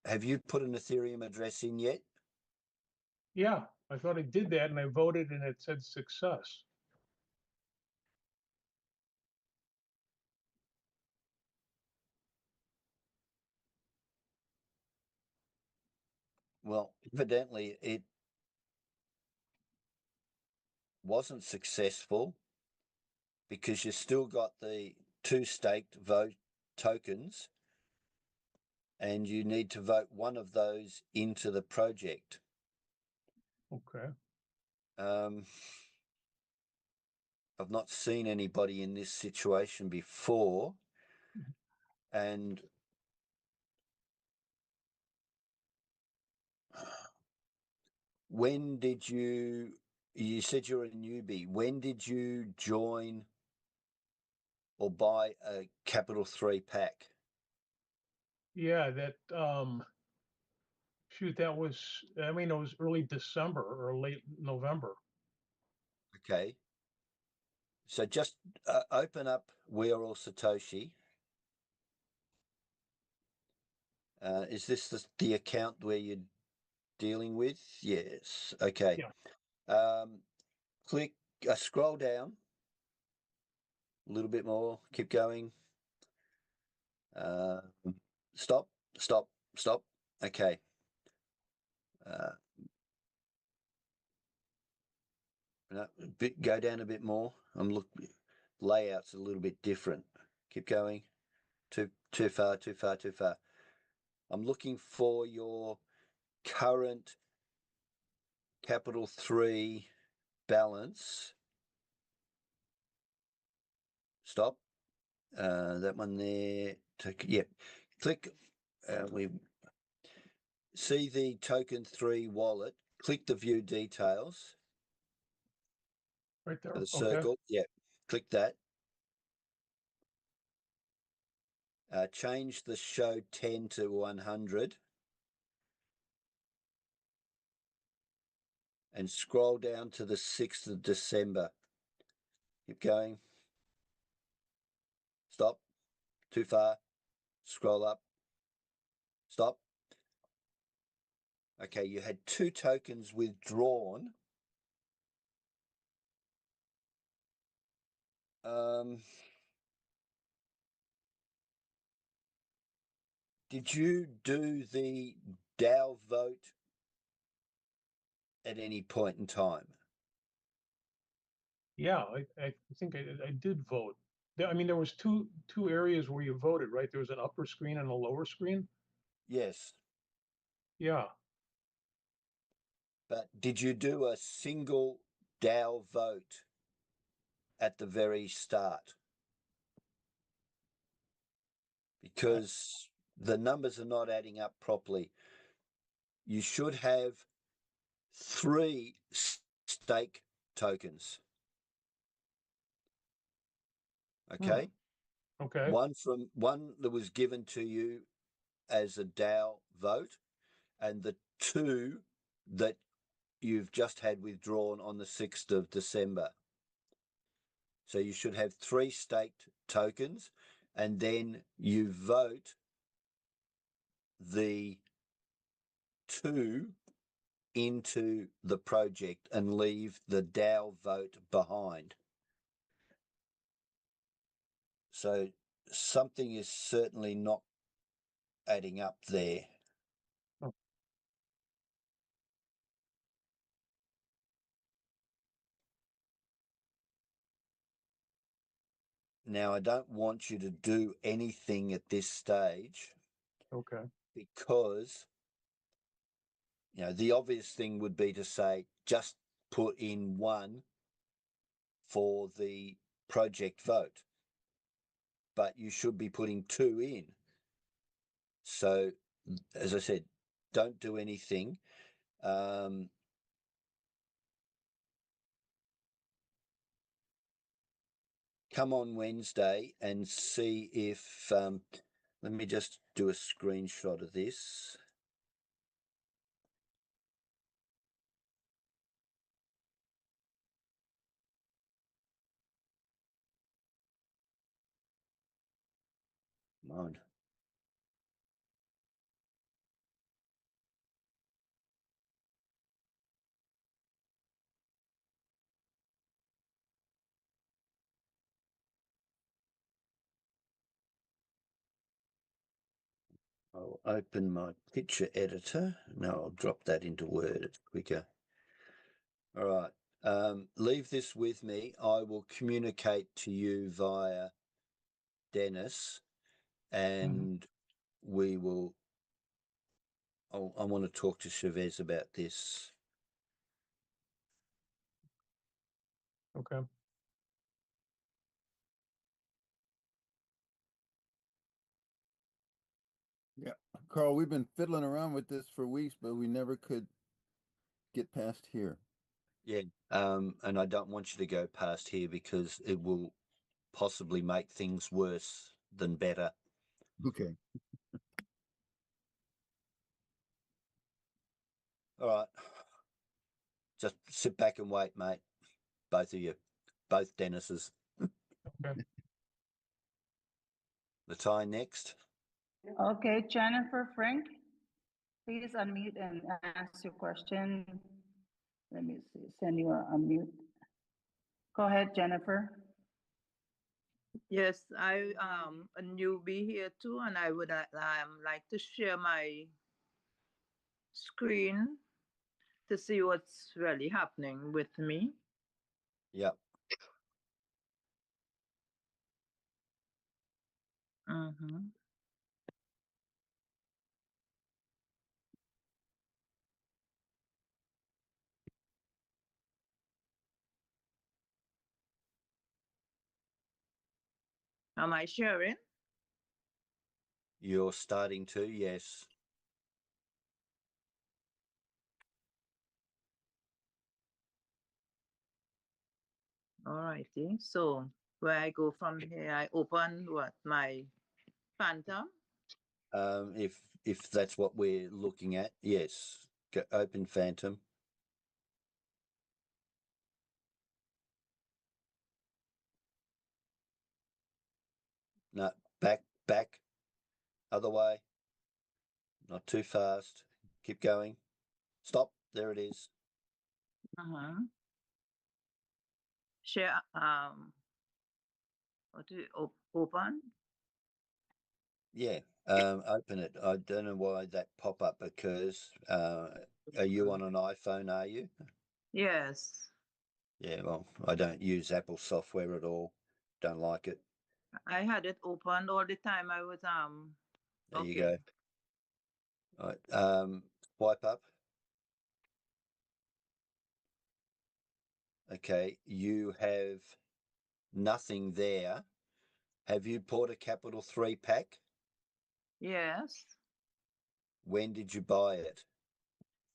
Have you put an Ethereum address in yet? Yeah, I thought I did that and I voted and it said success. Well, evidently it wasn't successful because you still got the 2 staked vote tokens and you need to vote one of those into the project. Okay. I've not seen anybody in this situation before, and when did you said you're a newbie, when did you join or buy a capital 3 pack? Yeah, that shoot, that was, I mean, it was early December or late November. Okay. So just open up We're All Satoshi. Is this the account where you're dealing with? Yes. Okay. Yeah. Click, scroll down a little bit more. Keep going. Stop. Okay. Go down a bit more. Layout's a little bit different. Keep going. Too far. I'm looking for your current capital 3 balance. Stop. That one there. Click. We see the token 3 wallet. Click the view details. Right there. The circle. Okay. Yeah. Click that. Change the show 10 to 100. And scroll down to the 6th of December. Keep going. Stop. Too far. Scroll up. Stop. Okay, you had 2 tokens withdrawn. Did you do the DAO vote at any point in time? Yeah, I think I did vote. I mean, there was two areas where you voted, right? There was an upper screen and a lower screen. Yes. Yeah. But did you do a single DAO vote at the very start? Because the numbers are not adding up properly. You should have 3 stake tokens. Okay. Okay. One that was given to you as a DAO vote, and the 2 that you've just had withdrawn on the 6th of December. So you should have 3 staked tokens, and then you vote the 2 into the project and leave the DAO vote behind. So something is certainly not adding up there. Now, I don't want you to do anything at this stage. Okay. Because, you know, the obvious thing would be to say, just put in 1 for the project vote, but you should be putting 2 in. So, as I said, don't do anything. Come on Wednesday and see if, let me just do a screenshot of this. Come on. I'll open my picture editor. No, I'll drop that into Word. It's quicker. All right. Leave this with me. I will communicate to you via Dennis, and we will. I want to talk to Chavez about this. Okay. Yeah, Carl, we've been fiddling around with this for weeks, but we never could get past here. Yeah. And I don't want you to go past here because it will possibly make things worse than better. Okay. All right. Just sit back and wait, mate. Both of you. Both Dennises. Okay. Latai next. Okay, Jennifer Frank, please unmute and ask your question. Let me see, send you a unmute. Go ahead, Jennifer. Yes, I a newbie here too, and I would like to share my screen to see what's really happening with me. Yep. Mm-hmm. Am I sharing? You're starting to, yes. All righty. So where I go from here, I open what, my Phantom? If that's what we're looking at, yes. Go, open Phantom. No, back. Other way. Not too fast. Keep going. Stop. There it is. Uh-huh. Share, what do you open? Yeah. Open it. I don't know why that pop-up occurs. Are you on an iPhone, are you? Yes. Yeah, well, I don't use Apple software at all. Don't like it. I had it opened all the time. I was There okay. you go. All right. Swipe up. Okay, you have nothing there. Have you bought a Capital 3 pack? Yes. When did you buy it?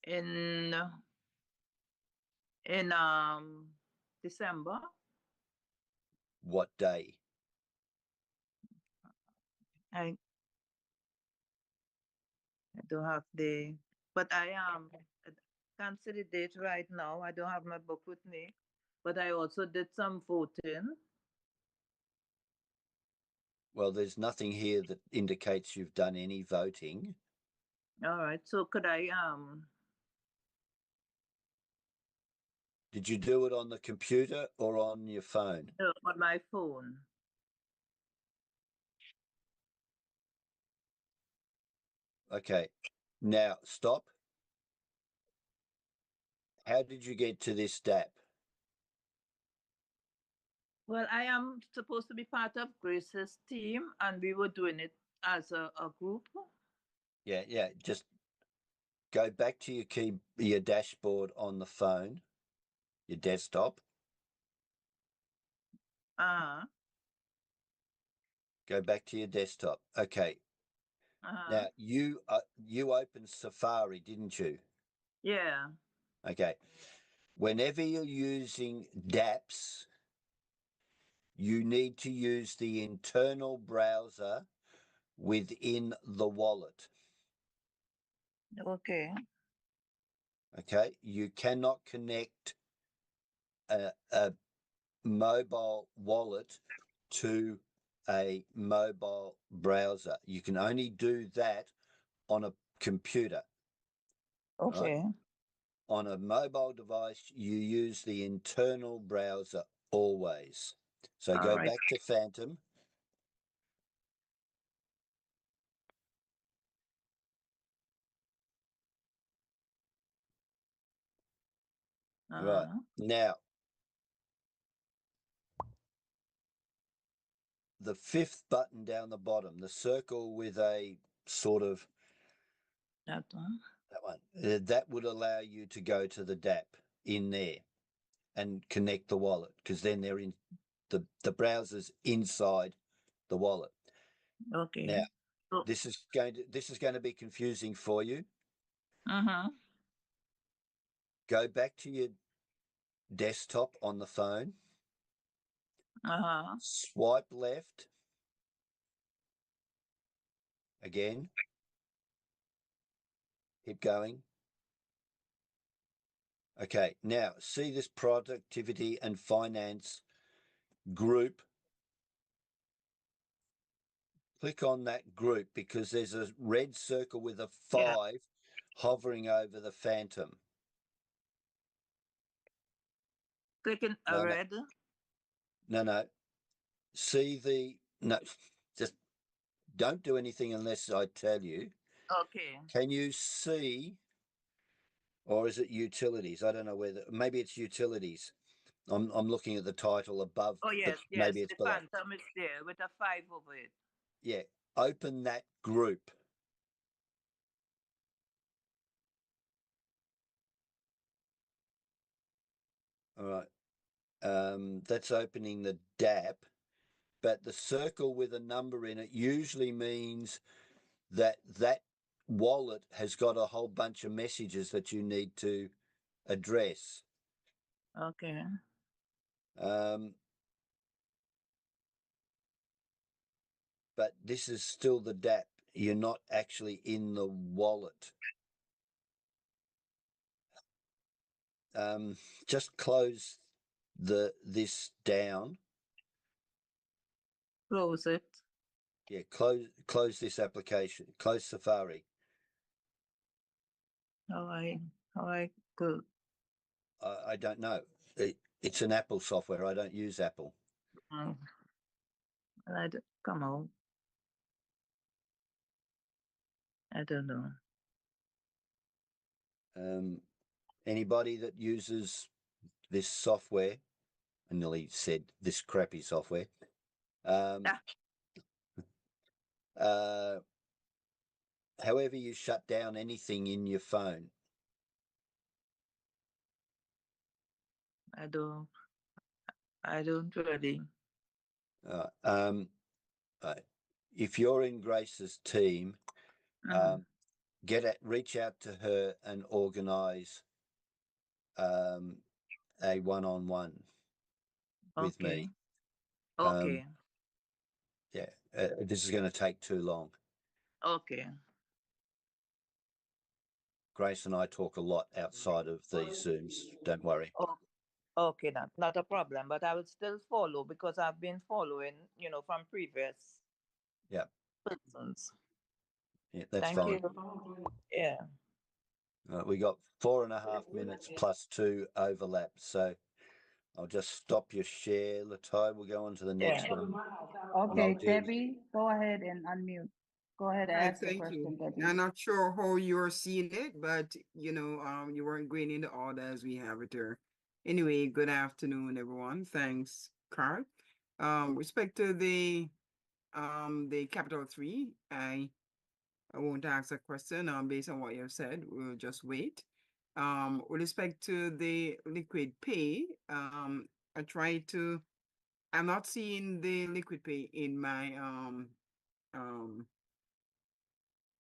In December. What day? I don't have the but I can't see the date right now. I don't have my book with me, but I also did some voting. Well, there's nothing here that indicates you've done any voting. All right, so could I Did you do it on the computer or on your phone? on my phone? Okay, now stop. How did you get to this DAP? Well, I am supposed to be part of Grace's team, and we were doing it as a group. Yeah, just go back to your dashboard on the phone, your desktop. Go back to your desktop. Okay. Now you opened Safari, didn't you? Yeah. Okay. Whenever you're using DApps, you need to use the internal browser within the wallet. Okay. Okay. You cannot connect a mobile wallet to a mobile browser. You can only do that on a computer. Okay. Right? On a mobile device, you use the internal browser always. So go back to Phantom. Right. Now, the fifth button down the bottom, the circle with a sort of that one. That one. That would allow you to go to the DAP in there and connect the wallet, because then they're in the browser's inside the wallet. Okay. Now, this is going to be confusing for you. Go back to your desktop on the phone. Swipe left. Again. Keep going. Okay, now see this productivity and finance group. Click on that group because there's a red circle with a 5 hovering over the Phantom. Clicking red. No. No, just don't do anything unless I tell you. Okay. Can you see, or is it utilities? I don't know whether, maybe it's utilities. I'm looking at the title above. Oh yes, but maybe it's the below. Phantom is there with a 5 over it. Yeah, open that group. All right. That's opening the DAP, but the circle with a number in it usually means that wallet has got a whole bunch of messages that you need to address. Okay. But this is still the DAP. You're not actually in the wallet. Just close this down. Close it. Yeah, close this application. Close Safari. How I could. I don't know. It's an Apple software. I don't use Apple. Come on. I don't know. Anybody that uses this software, I nearly said this crappy software. However you shut down anything in your phone. I don't really. If you're in Grace's team, reach out to her and organize a one-on-one with me. Okay. Yeah, this is going to take too long. Okay. Grace and I talk a lot outside of these Zooms. Don't worry. Oh, okay, not a problem, but I will still follow because I've been following, from previous Yeah, persons. yeah, that's Thank fine. you. Yeah. We got 4.5 minutes plus 2 overlaps, so I'll just stop your share, Latai. We'll go on to the next Yeah. one. And Okay, I'll do- Debbie, go ahead and unmute. Go ahead, Hi, ask your thank you. question, Debbie. I'm not sure how you're seeing it, but you weren't going in the order as we have it here. Anyway, good afternoon, everyone. Thanks, Carl. Respect to the capital 3, I won't ask a question based on what you've said. We'll just wait. With respect to the liquid pay, I'm not seeing the liquid pay in my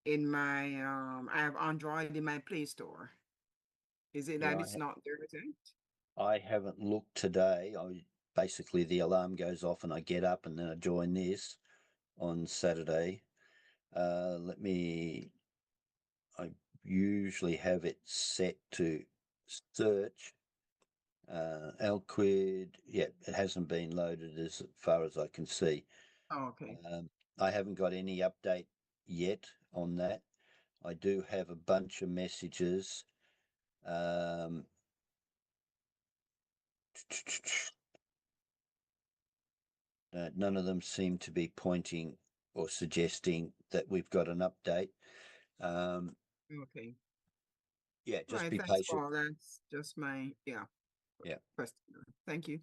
I have Android in my Play Store. Is it that Yeah, it's not there, is it? I haven't looked today. Basically the alarm goes off and I get up and then I join this on Saturday. I usually have it set to search. Alquid, yeah, it hasn't been loaded as far as I can see. Oh, okay. I haven't got any update yet on that. I do have a bunch of messages. None of them seem to be pointing or suggesting that we've got an update. Okay. Yeah, All just right, be thanks, patient. Paul. That's just my Yeah, question. Thank you.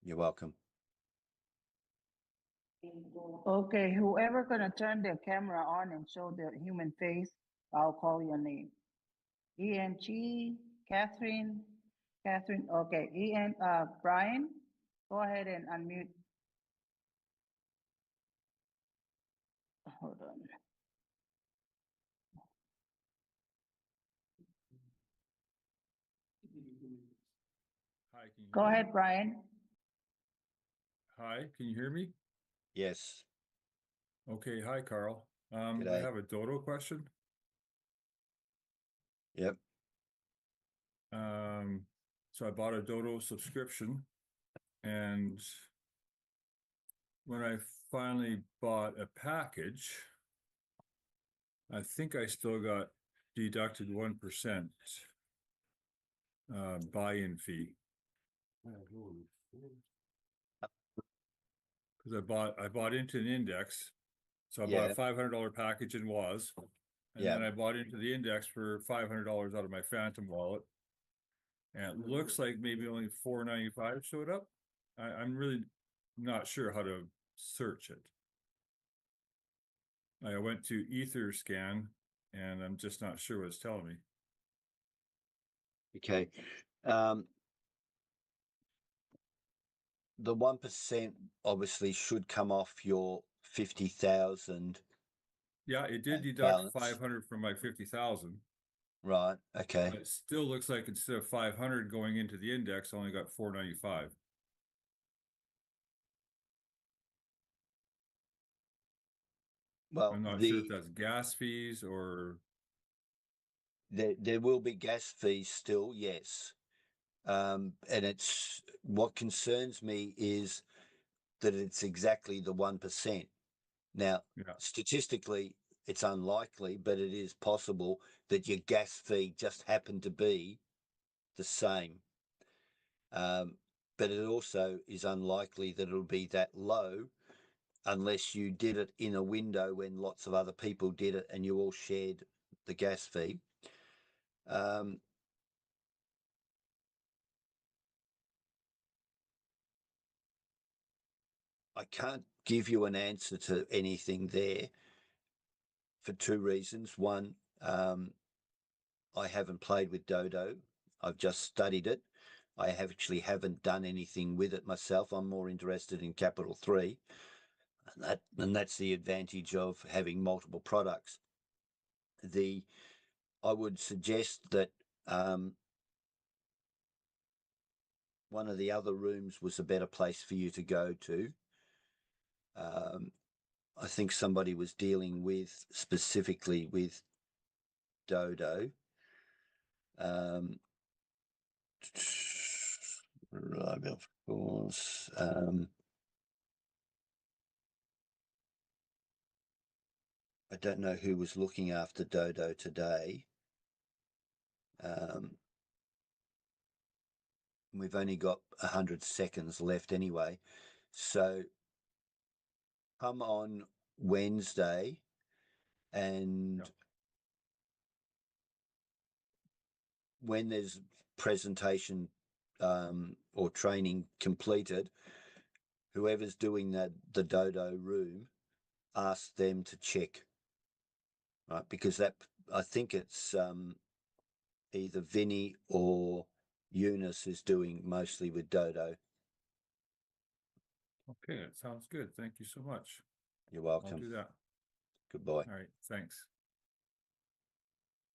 you're welcome. Okay, whoever gonna turn their camera on and show the human face, I'll call your name. ENG, Catherine, okay, Brian, go ahead and unmute. Hold on. Hi, can you Go hear me? ahead, Brian. Hi, can you hear me? Yes. Okay, hi, Carl. I G'day. have a Dodo question. Yep. So I bought a Dodo subscription, and when I finally bought a package, I think I still got deducted 1% buy-in fee. Because I bought into an index, so I bought Yeah. a $500 package in WAS, and then Yeah. I bought into the index for $500 out of my Phantom wallet, and it looks like maybe only $4.95 showed up. I'm really not sure how to search it. I went to Etherscan, and I'm just not sure what it's telling me. Okay. The 1% obviously should come off your 50,000. Yeah, it did deduct balance. 500 from my 50,000. Right. Okay. But it still looks like instead of 500 going into the index, I only got 495. Well, I'm not sure if that's gas fees or there will be gas fees still, yes. And it's what concerns me is that it's exactly the 1%. Now, statistically, it's unlikely, but it is possible that your gas fee just happened to be the same. But it also is unlikely that it'll be that low unless you did it in a window when lots of other people did it and you all shared the gas fee. I can't give you an answer to anything there for two reasons. One, I haven't played with Dodo. I've just studied it. I actually haven't done anything with it myself. I'm more interested in Capital 3. And that's the advantage of having multiple products. I would suggest that one of the other rooms was a better place for you to go to. I think somebody was dealing with specifically with Dodo. Right, of course. I don't know who was looking after Dodo today. We've only got 100 seconds left anyway. So come on Wednesday and when there's presentation or training completed, whoever's doing the Dodo room, ask them to check, right? Because that, I think it's either Vinny or Eunice is doing mostly with Dodo. Okay, that sounds good. Thank you so much. You're I'll welcome. do that. Goodbye. All right, thanks.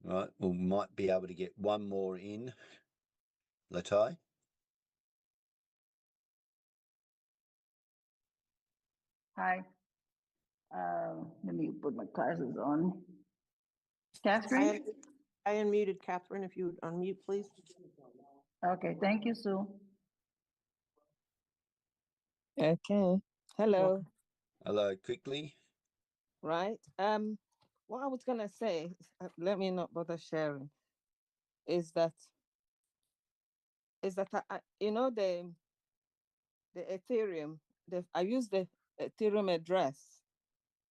Right, we might be able to get one more in. Latai? Hi. Let me put my glasses on. Catherine? I unmuted Catherine. If you would unmute, please. Okay, thank you, Sue. Okay. Hello. Hello, quickly. Right. What I was gonna say, let me not bother sharing, is that you know the Ethereum. I use the Ethereum address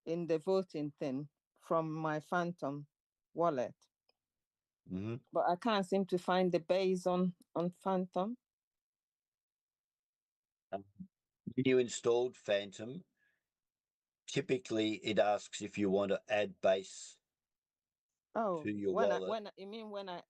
in the voting thing from my Phantom wallet, but I can't seem to find the base on Phantom. When you installed Phantom, typically it asks if you want to add base to your wallet. You mean when I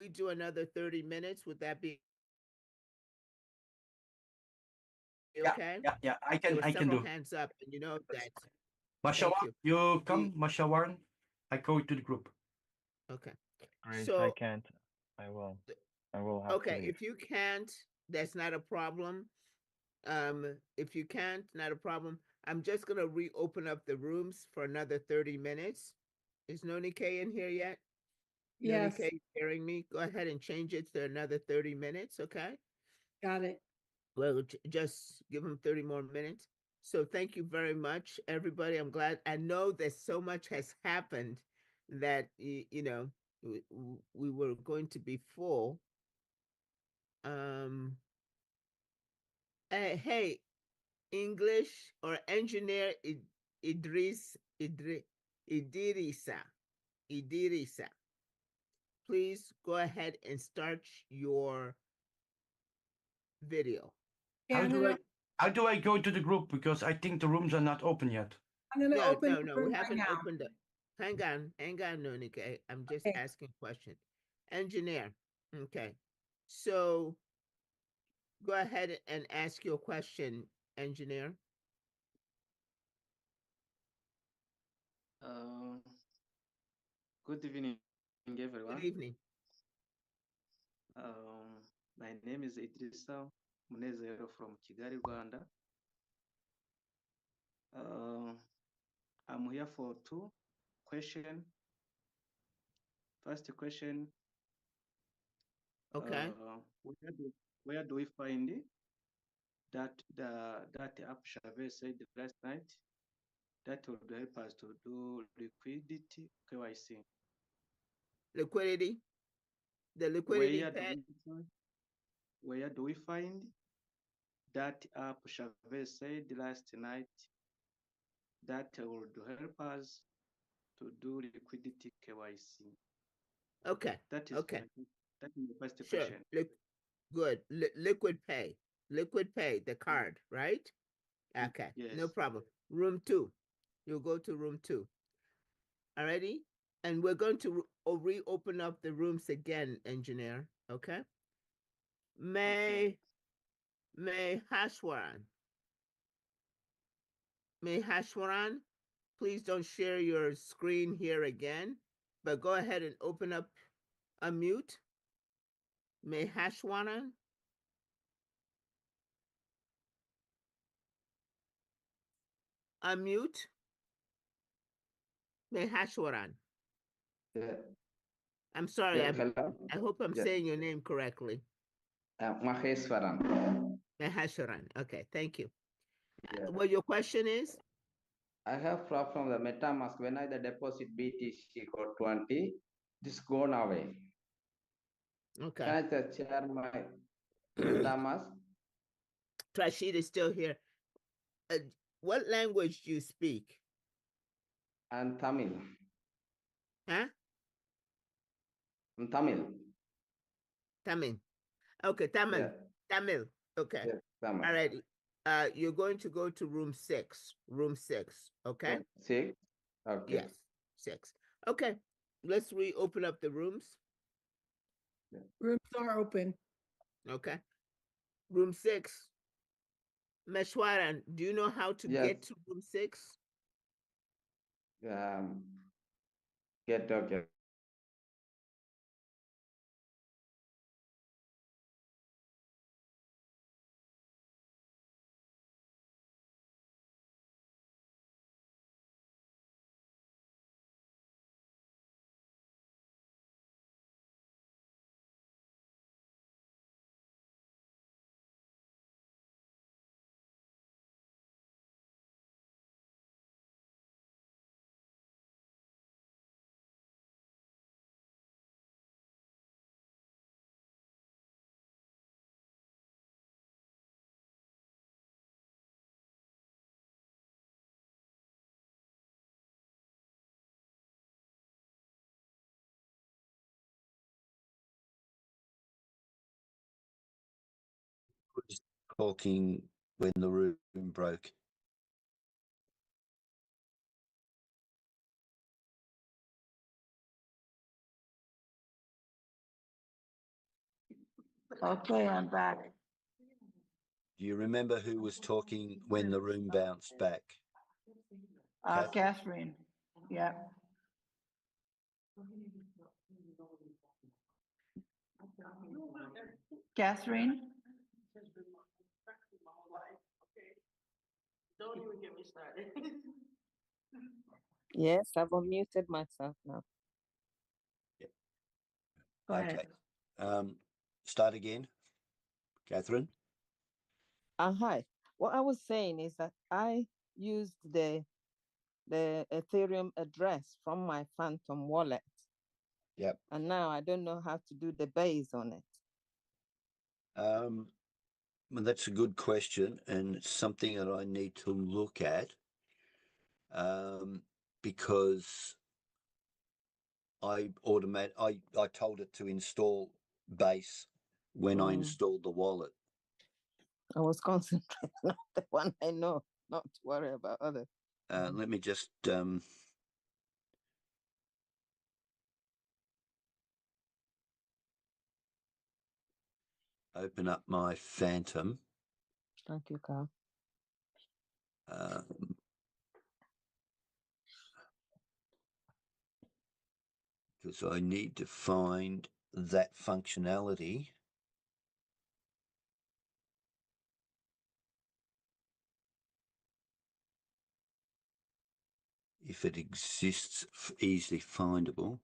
We do another 30 minutes. Would that be okay? Yeah. I There can. were I can several do. hands up, and you know that. Mashawan, Thank you come. Mashawan, I go to the group. Okay. Great, So I can't. I will. I will have to okay, leave. if you can't, that's not a problem. If you can't, not a problem. I'm just gonna reopen up the rooms for another 30 minutes. Is Noni K in here yet? Noni Yes. K hearing me? Go ahead and change it to another 30 minutes, okay? Got it. Well, just give them 30 more minutes. So thank you very much, everybody. I'm glad. I know that so much has happened that, you know, we were going to be full. Hey, English or engineer Idirisa. Please go ahead and start your video. How do I go to the group? Because I think the rooms are not open yet. I'm gonna Yeah, open no, the we room right haven't now. opened up. Hang on, Nonika. I'm just Okay. asking a question. Engineer, okay. So go ahead and ask your question, engineer. Good evening, everyone. Good evening. My name is Idrissa Munezero from Kigali, Rwanda. I'm here for two questions. First question. Okay. Where do we find that app Chavez said last night that would help us to do liquidity KYC? Liquidity? The liquidity pad? Where do we find that app Chavez said last night that would help us to do liquidity KYC. Okay. That is Okay. that is the first Sure. question. Good. Liquid pay. Liquid pay, the card, right? Okay. No Yes. problem. Room 2. You'll go to room 2. Alrighty? And we're going to reopen up the rooms again, engineer. Okay? May Hashwaran. May Hashwaran, please don't share your screen here again, but go ahead and open up, unmute. May Hashwaran. Unmute. May Hashwaran. Yeah. I'm sorry, Yeah, hello. I hope I'm Yeah. saying your name correctly. Maheswaran. Maheshwaran. Okay, thank you. Yeah. Well, your question is? I have from the MetaMask. When I the deposit BTC code 20, this gone away. Okay. Can I just share my MetaMask? Rashid is still here. What language do you speak? And Tamil. Huh? Tamil. Tamil. Okay, Tamil. Yeah. Tamil. Okay. Yes, Tamil. All right. You're going to go to room 6. Room 6. Okay? 6. Okay. Yes. 6. Okay. Let's reopen up the rooms. Rooms are open. Okay. Room 6. Meshwaran, do you know how to Yes. get to room 6? Okay. Was talking when the room broke. Okay, I'm back. Do you remember who was talking when the room bounced back? Catherine. Yeah. Catherine. Don't even get me started. Yes, I've unmuted myself now. Go Okay. ahead. Start again, Catherine. Hi. What I was saying is that I used the Ethereum address from my Phantom wallet. Yep. And now I don't know how to do the base on it. Well, that's a good question, and it's something that I need to look at, because I told it to install Base when I installed the wallet. I was concentrating on the one I know, not to worry about others. Let me just open up my Phantom. Thank you, Carl. Because I need to find that functionality. If it exists, easily findable.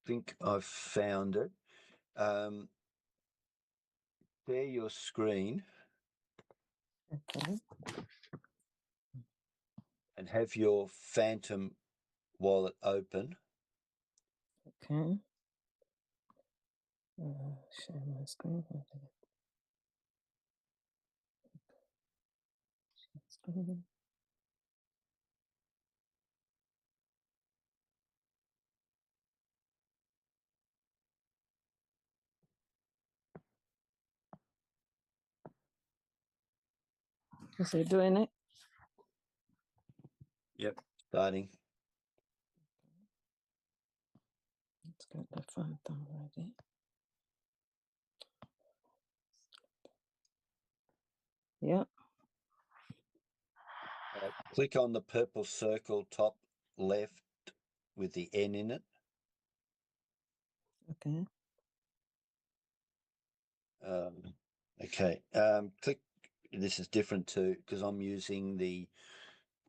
think I've found it. Share your screen. Okay. And have your Phantom wallet open. Okay. Share my screen. Share screen. Is it doing it? Yep, starting. Let's get the Phantom ready. Yeah. Click on the purple circle top left with the N in it. Okay. Okay. Click. This is different too because I'm using the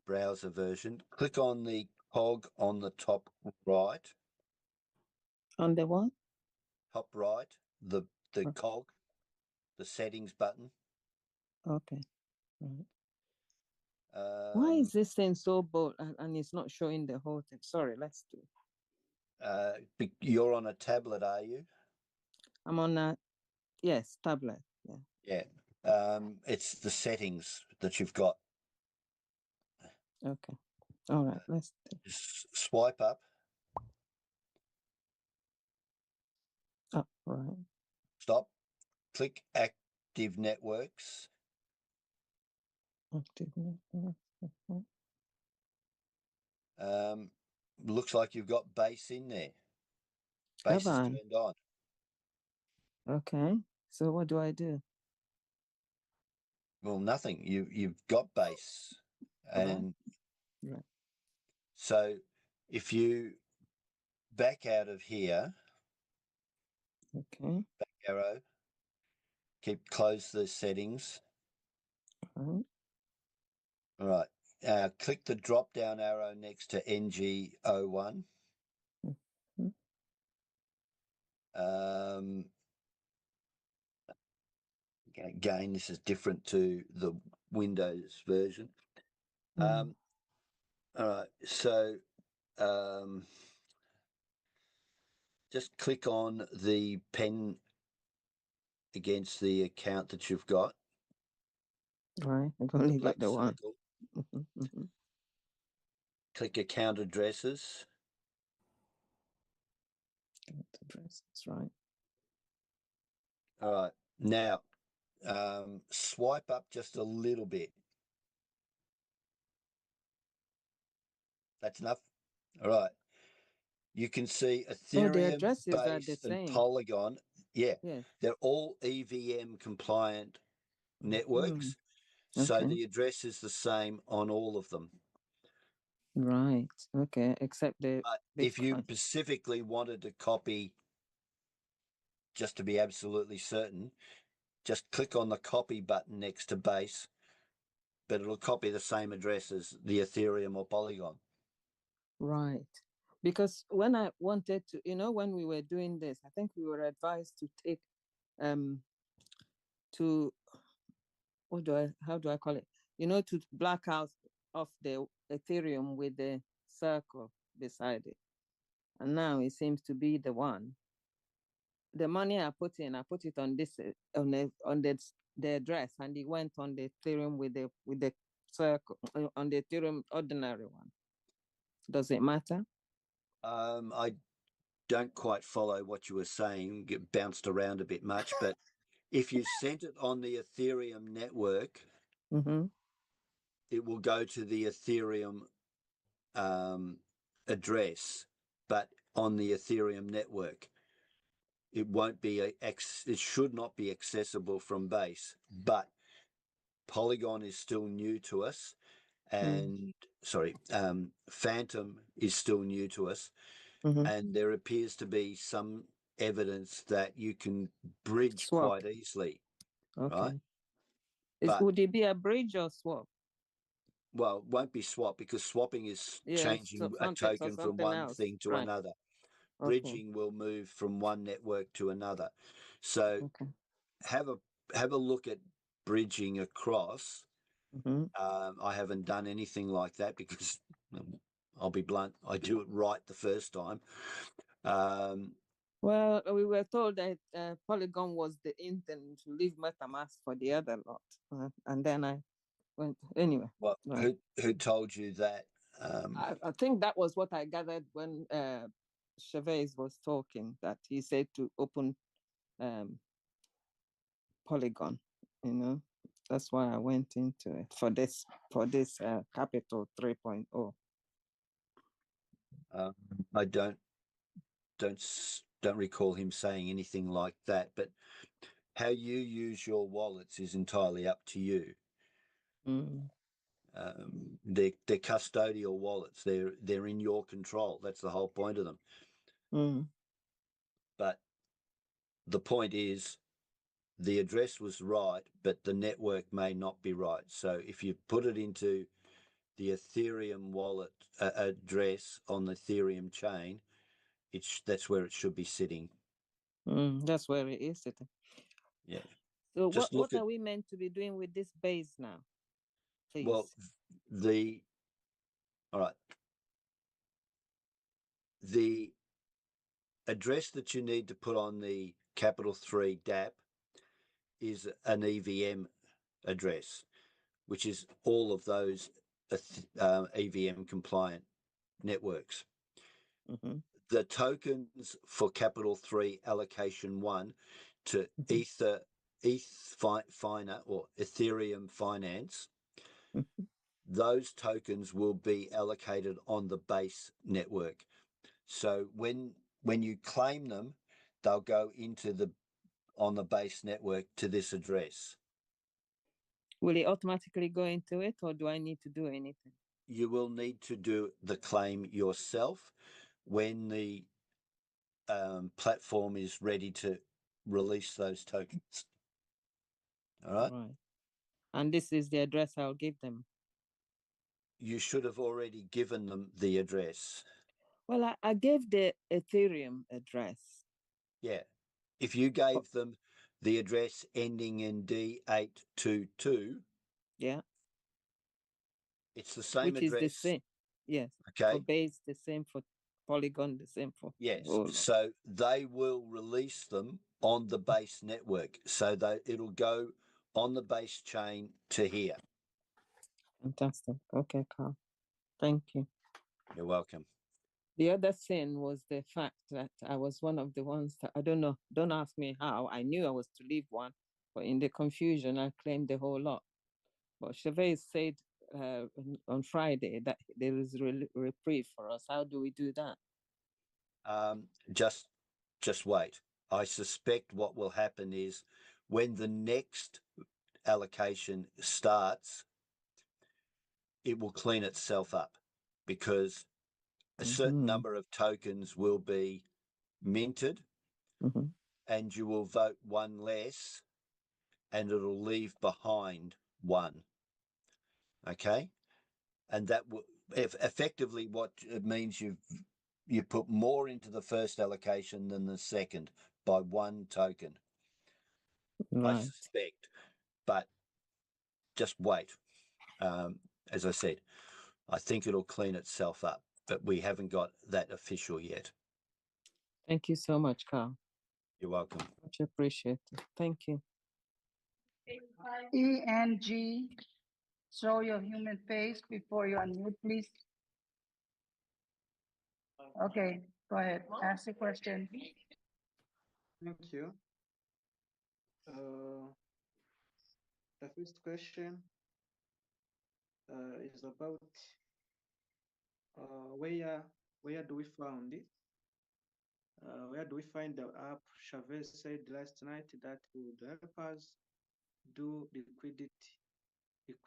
browser version. Click on the cog on the top right. On the what? Top right. The cog, the settings button. Okay. Right. Why is this thing so bold and it's not showing the whole thing? Sorry, let's do. You're on a tablet, are you? I'm on a tablet. Yeah. Yeah. It's the settings that you've got. Okay. All right. Let's do. Just swipe up. Oh, right. Stop. Click Active Networks. Active networks. Okay. Looks like you've got base in there. Have Base is I? turned on. Okay. So what do I do? Well, nothing. You've got base, and Right. so if you back out of here, Okay. back arrow, close the settings. Right. All right. Click the drop down arrow next to NG01. Mm-hmm. Again, this is different to the Windows version. All right, so just click on the pen against the account that you've got. Right, I've only Black got the one. circle. Click account addresses. Addresses, right. All right, now swipe up just a little bit. That's enough. All right. You can see Ethereum, the addresses are the Base, and same. Polygon. Yeah, Yes. they're all EVM compliant networks. So Okay. the address is the same on all of them. Right. Okay. Except the But if you Bitcoin. specifically wanted to copy, just to be absolutely certain, just click on the copy button next to Base, but it'll copy the same address as the Ethereum or Polygon. Right. Because when I wanted to, when we were doing this, I think we were advised to take to how do I call it? To black out of the Ethereum with the circle beside it. And now it seems to be the one. The money I put it on this on the address, and it went on the Ethereum with the circle on the Ethereum ordinary one. Does it matter? I don't quite follow what you were saying. Get bounced around a bit much, but if you sent it on the Ethereum network, it will go to the Ethereum address, but on the Ethereum network, it won't be it should not be accessible from Base. But Polygon is still new to us, and Phantom is still new to us, and there appears to be some evidence that you can bridge Swap. quite easily. Okay. Right? But Would it be a bridge or swap? well, it won't be swap because swapping is Yes, changing a something for token from something one else. thing to Right. another. Okay. Bridging will move from one network to another. So Okay. have a look at bridging across. Mm-hmm. I haven't done anything like that because I'll be blunt, I do it right the first time. Well, we were told that Polygon was the intent to leave MetaMask for the other lot, and then I went anyway. Well, Right. who told you that? I think that was what I gathered when Chavez was talking. That he said to open Polygon. You know, that's why I went into it for this Capital 3.0. I don't recall him saying anything like that, but how you use your wallets is entirely up to you. Mm. They're custodial wallets. They're in your control. That's the whole point of them. Mm. But the point is, the address was right, but the network may not be right. So if you put it into the Ethereum wallet address on the Ethereum chain, that's where it should be sitting. That's where it is sitting. Yeah. So Just what look at, are we meant to be doing with this base now? Please. well, all right. The address that you need to put on the Capital 3 DApp is an EVM address, which is all of those EVM compliant networks. Mm-hmm. The tokens for Capital 3 allocation 1 to ETH or Ethereum Finance, those tokens will be allocated on the base network. So when you claim them, they'll go into on the base network to this address. Will it automatically go into it, or do I need to do anything? You will need to do the claim yourself when the platform is ready to release those tokens. All right. Right. And this is the address I'll give them. You should have already given them the address. Well, I gave the Ethereum address. Yeah. If you gave them the address ending in D822, yeah, it's the same which address. Is the same. Yes. Okay. For base, the same for Polygon, the same for. Yes. So they will release them on the base network. So that it'll go on the base chain to here. Fantastic. Okay, Carl. Thank you. You're welcome. The other thing was the fact that I was one of the ones that, I don't know, don't ask me how. I knew I was to leave one, but in the confusion, I claimed the whole lot. But Chavez said on Friday that there is reprieve for us. How do we do that? Just wait. I suspect what will happen is when the next allocation starts, it will clean itself up because a certain number of tokens will be minted and you will vote one less and it'll leave behind one. Okay. And that will effectively what it means you put more into the first allocation than the second by one token. Right. I suspect, but just wait. As I said, I think it'll clean itself up, but we haven't got that official yet. Thank you so much, Carl. You're welcome. Much appreciated. Thank you. ENG, show your human face before you unmute, please. Okay, go ahead. Ask the question. Thank you. The first question is about where do we find it? Where do we find the app? Chavez said last night that would help us do liquidity.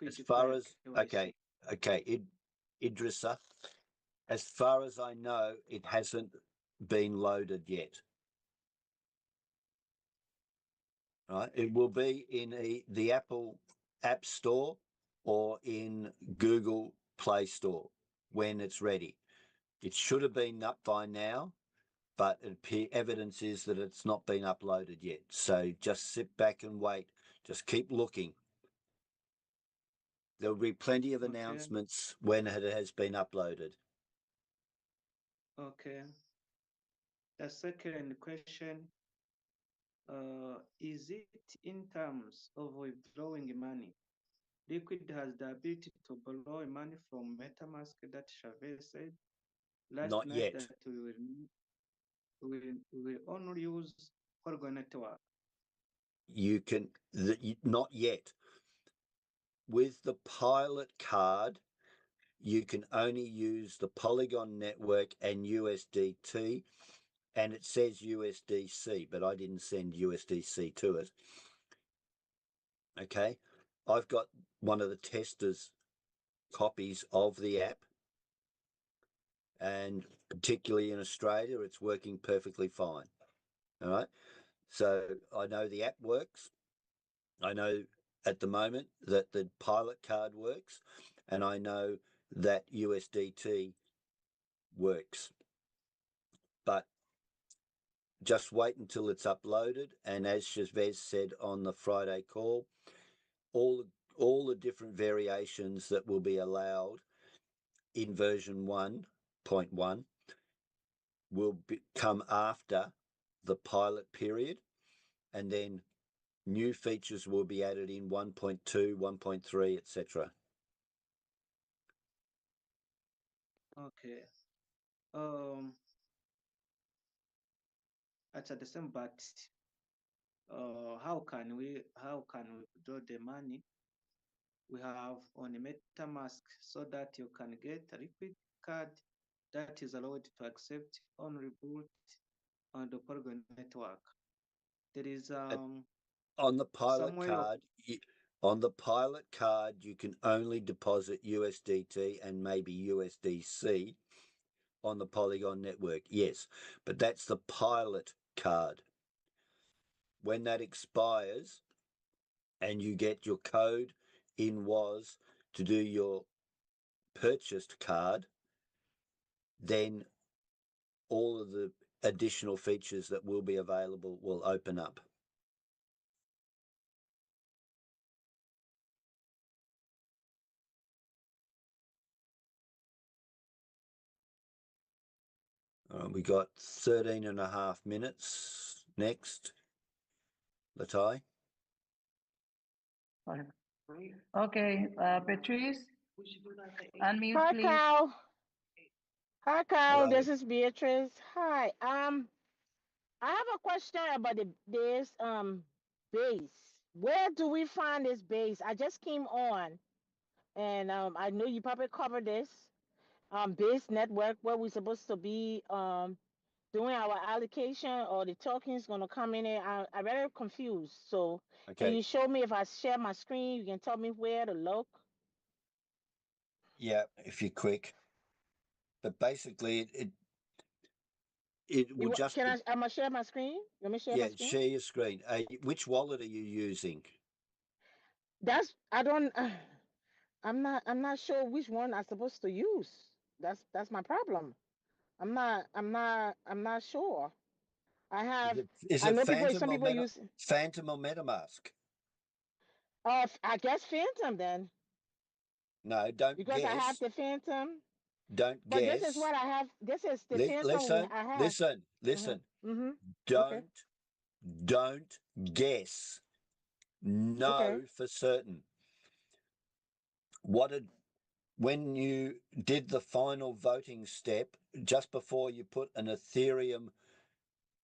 As far as okay, Idrissa, as far as I know, it hasn't been loaded yet. Right, it will be in the Apple App Store or in Google Play Store when it's ready. It should have been up by now, but evidence is that it's not been uploaded yet. So just sit back and wait. Just keep looking. There'll be plenty of announcements when it has been uploaded. Okay. The second question, is it in terms of withdrawing money? Liquid has the ability to borrow money from MetaMask that Chavez said last Not night yet. that we will only use Polygon network. You can, not yet. With the pilot card, you can only use the Polygon network and USDT, and it says USDC, but I didn't send USDC to it. Okay, I've got one of the testers' copies of the app, and particularly in Australia, it's working perfectly fine. All right, so I know the app works. I know at the moment that the pilot card works, and I know that USDT works. But just wait until it's uploaded, and as Chavez said on the Friday call, all the different variations that will be allowed in version 1.1 will come after the pilot period, and then new features will be added in 1.2, 1.3, etc. Okay. At the same, but how can we withdraw the money we have on a MetaMask so that you can get a liquid card that is allowed to accept only boot on the Polygon network? There is on the pilot card. On the pilot card, you can only deposit USDT and maybe USDC on the Polygon network. Yes, but that's the pilot card. When that expires and you get your code in WOS to do your purchased card, then all of the additional features that will be available will open up. We got 13 and a half minutes. Next, Latai. Okay, Patrice, unmute, Hi, please. Carl. Hi, Carl. Hello. This is Beatrice. Hi. I have a question about this base. Where do we find this base? I just came on, and I know you probably covered this base network where we're supposed to be doing our allocation, or the tokens gonna come in there. I'm very confused. So can Okay. you show me, if I share my screen, you can tell me where to look? Yeah, if you're quick. But basically, it will just. I'm gonna share my screen. Let me share my screen. Share your screen. Which wallet are you using? I'm not sure which one I'm supposed to use. That's my problem. I'm not sure. Is I it know Phantom some or people use. Phantom or MetaMask? I guess Phantom then. No, don't Because guess. I have the Phantom. Don't But guess. this is what I have. This is the Phantom I have. Listen. Okay. Don't guess. Know Okay. for certain. When you did the final voting step, just before you put an Ethereum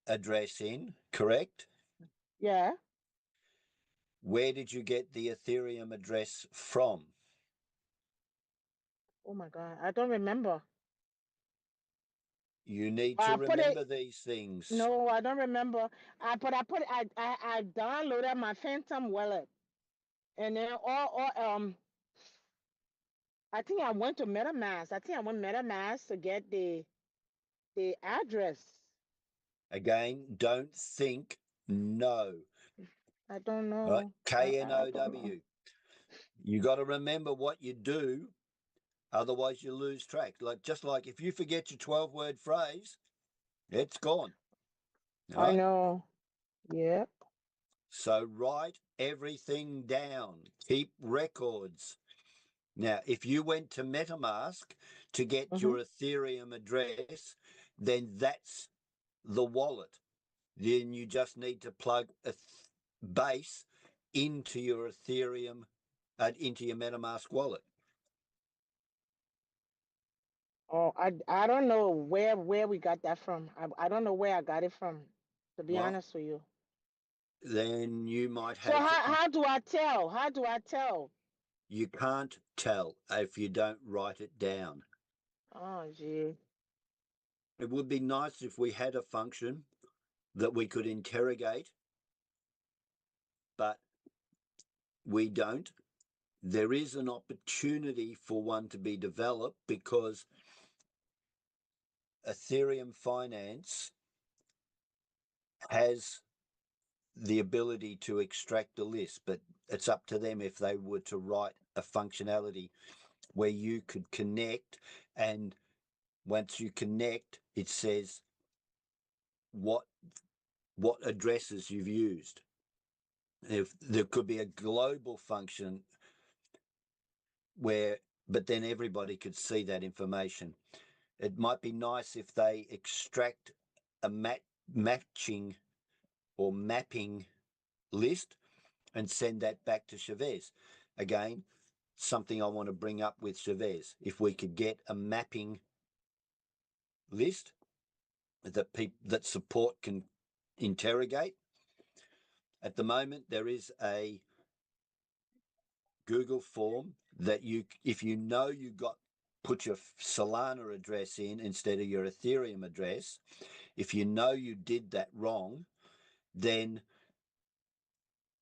address in, correct? Yeah. Where did you get the Ethereum address from? Oh my God, I don't remember. You need to remember these things. No, I don't remember. I downloaded my Phantom wallet, and then I think I went to MetaMask. I think I went MetaMask to get the address. Again, don't think, know. I don't know. Right? KNOW. You got to remember what you do, otherwise you lose track. Just like if you forget your 12-word phrase, it's gone. I Right? know. Yep. So write everything down. Keep records. Now, if you went to MetaMask to get your Ethereum address, then that's the wallet. Then you just need to plug a base into your Ethereum, into your MetaMask wallet. Oh, I don't know where we got that from. I don't know where I got it from, to be Well, honest with you. Then you might So have. how do I tell? How do I tell? You can't tell if you don't write it down. Oh, gee. It would be nice if we had a function that we could interrogate, but we don't. There is an opportunity for one to be developed because Ethereum Finance has the ability to extract a list, but it's up to them if they were to write a functionality where you could connect, and once you connect, it says what addresses you've used. If there could be a global function where, but then everybody could see that information. It might be nice if they extract a matching or mapping list and send that back to Chavez. Again, something I want to bring up with Chavez. If we could get a mapping list that that support can interrogate. At the moment, there is a Google form that if you know you put your Solana address in instead of your Ethereum address, if you know you did that wrong, then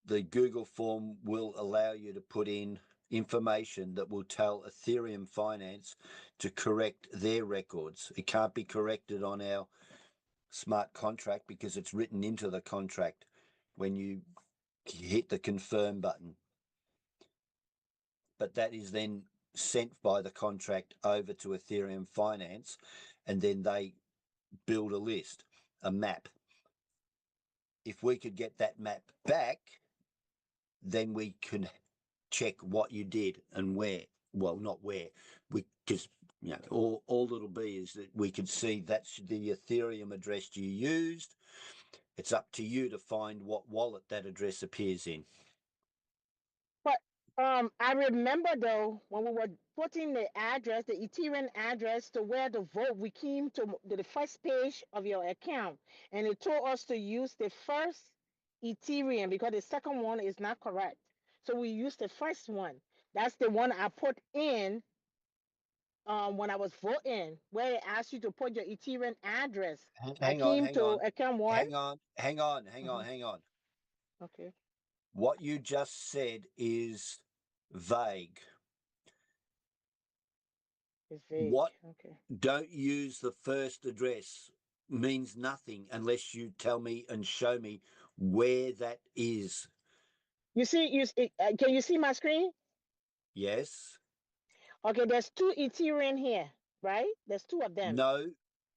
the Google form will allow you to put in information that will tell Ethereum Finance to correct their records. It can't be corrected on our smart contract because it's written into the contract when you hit the confirm button. But that is then sent by the contract over to Ethereum Finance, and then they build a list, a map. If we could get that map back, then we can check what you did and where. Well, not where. Because all it'll be is that we can see that's the Ethereum address you used. It's up to you to find what wallet that address appears in. But I remember though when we were putting the address, the Ethereum address to where to vote, we came to the first page of your account, and it told us to use the first Ethereum because the second one is not correct. So we used the first one. That's the one I put in when I was voting, where it asked you to put your Ethereum address. Hang on. Account one. Hang on. Okay. What you just said is vague. It's vague. What Okay. don't use the first address means nothing unless you tell me and show me where that is. You see, can you see my screen? Yes. Okay, there's two Ethereum here, right? There's two of them. No,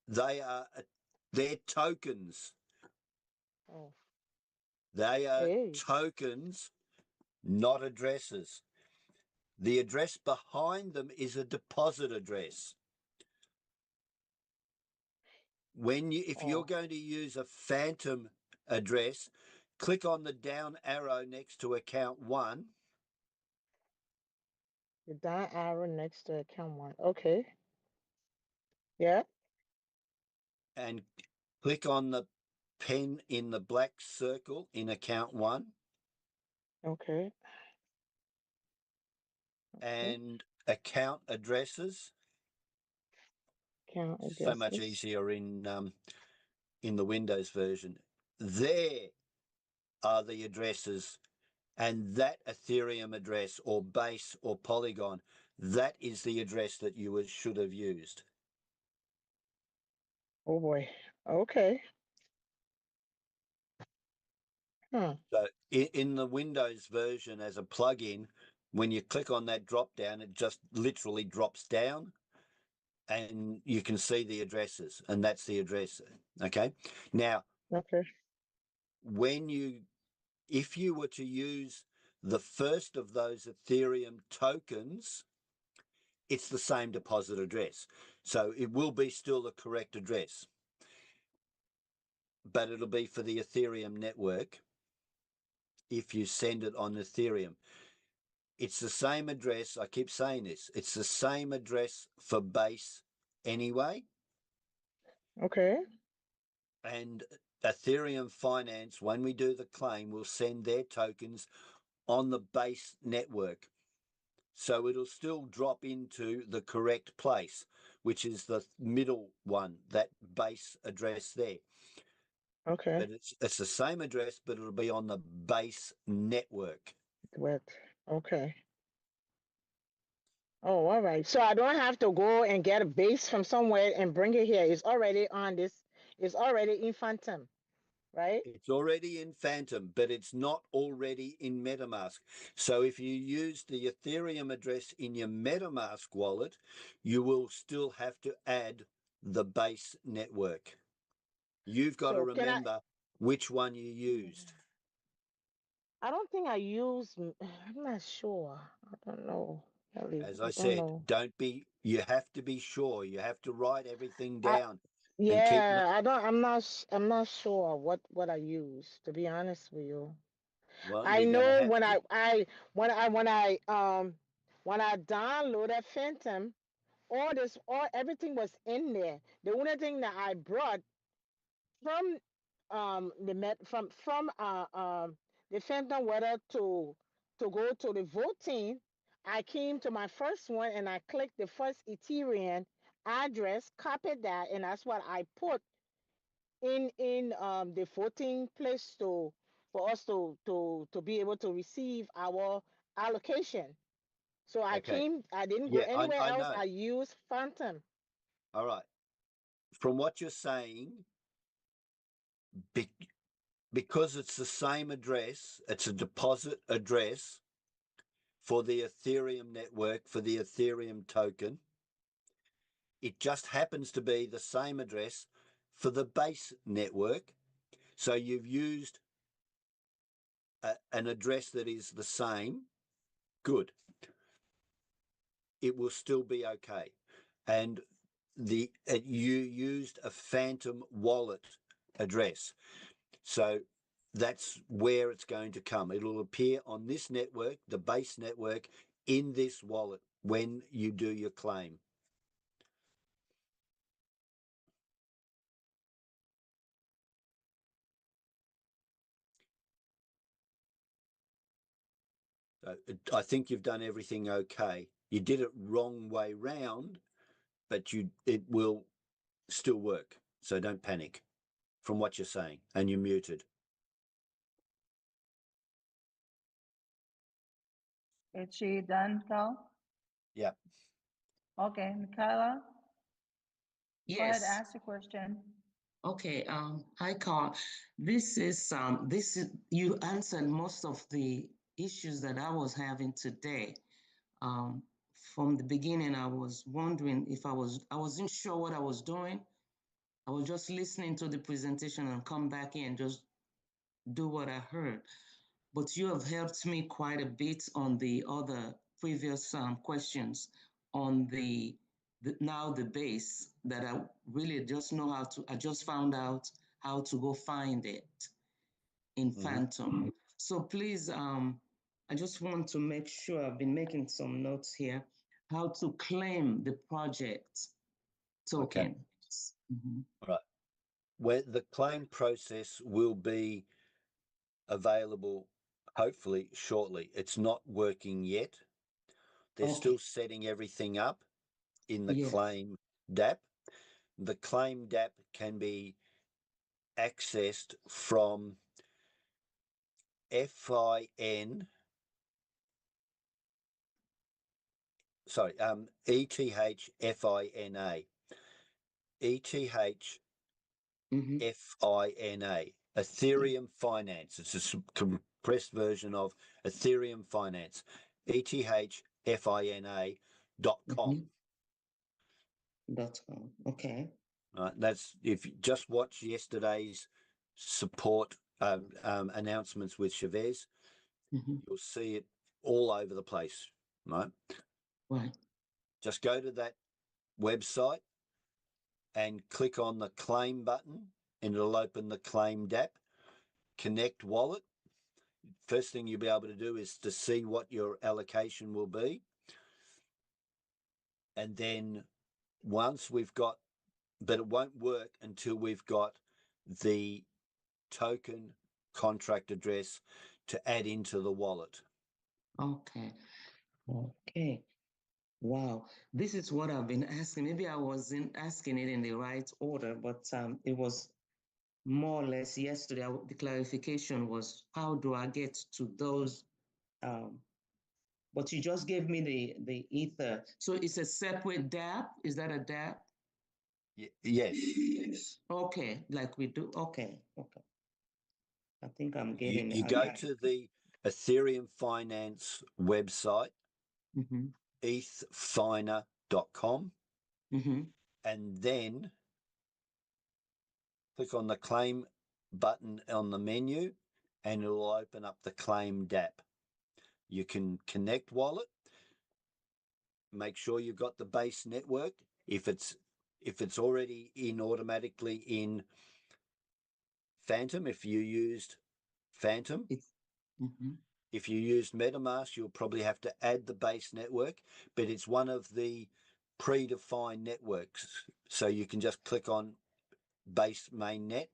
they're tokens. Oh. They are tokens, not addresses. The address behind them is a deposit address. If you're going to use a phantom address, click on the down arrow next to account one. The down arrow next to account one. Okay. Yeah. And click on the pen in the black circle in account one. Okay. And account addresses. Account addresses. So much easier in the Windows version. There are the addresses, and that Ethereum address or Base or Polygon, that is the address that you should have used. Oh boy. Okay. So in the Windows version as a plugin, When you click on that drop down, it just literally drops down and you can see the addresses, and that's the address. Okay. Now, Okay. if you were to use the first of those Ethereum tokens, it's the same deposit address. So it will be still the correct address, but it'll be for the Ethereum network if you send it on Ethereum. It's the same address. I keep saying this. It's the same address for Base anyway. Okay. And Ethereum Finance, when we do the claim, will send their tokens on the Base network. So it'll still drop into the correct place, which is the middle one, that Base address there. Okay. But it's the same address, but it'll be on the Base network. Okay. Oh, all right. So I don't have to go and get a base from somewhere and bring it here. It's already on this. It's already in Phantom, right? It's already in Phantom, but it's not already in MetaMask. So if you use the Ethereum address in your MetaMask wallet, you will still have to add the Base network. You've got to remember which one you used. I don't think I use. I'm not sure. I don't know. As I said, you have to be sure. You have to write everything down. Yeah, I'm not sure what I use, to be honest with you. Well, I you're gonna know have to. when I downloaded Phantom, everything was in there. The only thing that I brought from the Phantom wallet to go to the voting, I came to my first one and I clicked the first Ethereum address, copied that, and that's what I put in the voting place for us to be able to receive our allocation. So I didn't go anywhere else. know. I used Phantom. All right. From what you're saying, because it's the same address, it's a deposit address for the Ethereum network, for the Ethereum token. It just happens to be the same address for the Base network. So you've used an address that is the same. Good. It will still be okay. And you used a Phantom wallet address. So that's where it's going to come. It'll appear on this network, the Base network, in this wallet when you do your claim. So I think you've done everything okay. You did it wrong way round, but it will still work. So don't panic from what you're saying. And you're muted. Is she done, Carl? Yeah. Okay, Michaela? Go ahead, Yes. ask the question. Okay, hi Carl. This is you answered most of the issues that I was having today. From the beginning, I was wondering if I wasn't sure what I was doing. I was just listening to the presentation and come back in and just do what I heard. But you have helped me quite a bit on the other previous questions on the base that I really just know how to. I just found out how to go find it in Phantom. So please, I just want to make sure, I've been making some notes here, how to claim the project token. Okay. All right. Where the claim process will be available hopefully shortly. It's not working yet. They're still setting everything up in the claim DApp. The claim DApp can be accessed from ETHFINA. ETHFINA, Ethereum Finance. It's a compressed version of Ethereum Finance. ETHFINA.com. .com. Okay. That's if you just watch yesterday's support announcements with Chavez, you'll see it all over the place, right? Right. Just go to that website and click on the claim button, and it'll open the claim DAP. Connect wallet. First thing you'll be able to do is to see what your allocation will be. And then once we've got, but it won't work until we've got the token contract address to add into the wallet. Okay. Okay. Wow. This is what I've been asking. Maybe I wasn't asking it in the right order, but it was more or less yesterday. The clarification was, how do I get to those? But you just gave me the Ether. So it's a separate DApp? Is that a DApp? Yes. Okay, like we do. Okay, okay. I think I'm getting You it. go to the Ethereum Finance website, ethfina.com, and then click on the claim button on the menu, and it'll open up the claim DApp. You can connect wallet. Make sure you've got the base network. If it's already automatically in Phantom, if you used Phantom, if you used MetaMask, you'll probably have to add the base network, but it's one of the predefined networks. So you can just click on base mainnet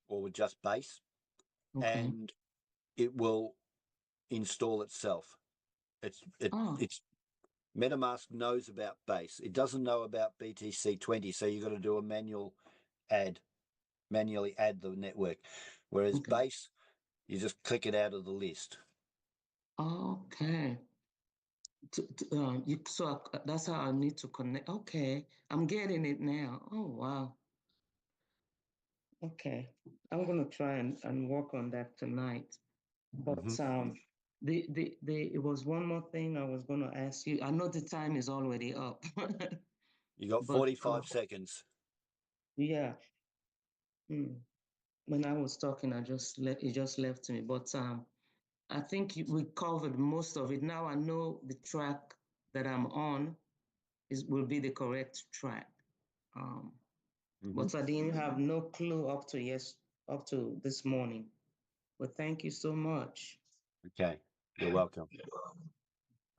or just base, and it will install itself. It's MetaMask knows about base. It doesn't know about BTC20, so you've got to do a manually add the network. Whereas base, you just click it out of the list. Okay. So that's how I need to connect. Okay, I'm getting it now. Oh, wow. Okay, I'm gonna try and work on that tonight. But it was one more thing I was gonna ask you. I know the time is already up. You got 45 seconds. Yeah. When I was talking, it just left me. But I think we covered most of it. Now I know the track that I'm on will be the correct track. But I didn't have no clue up to this morning. But thank you so much. Okay, you're welcome.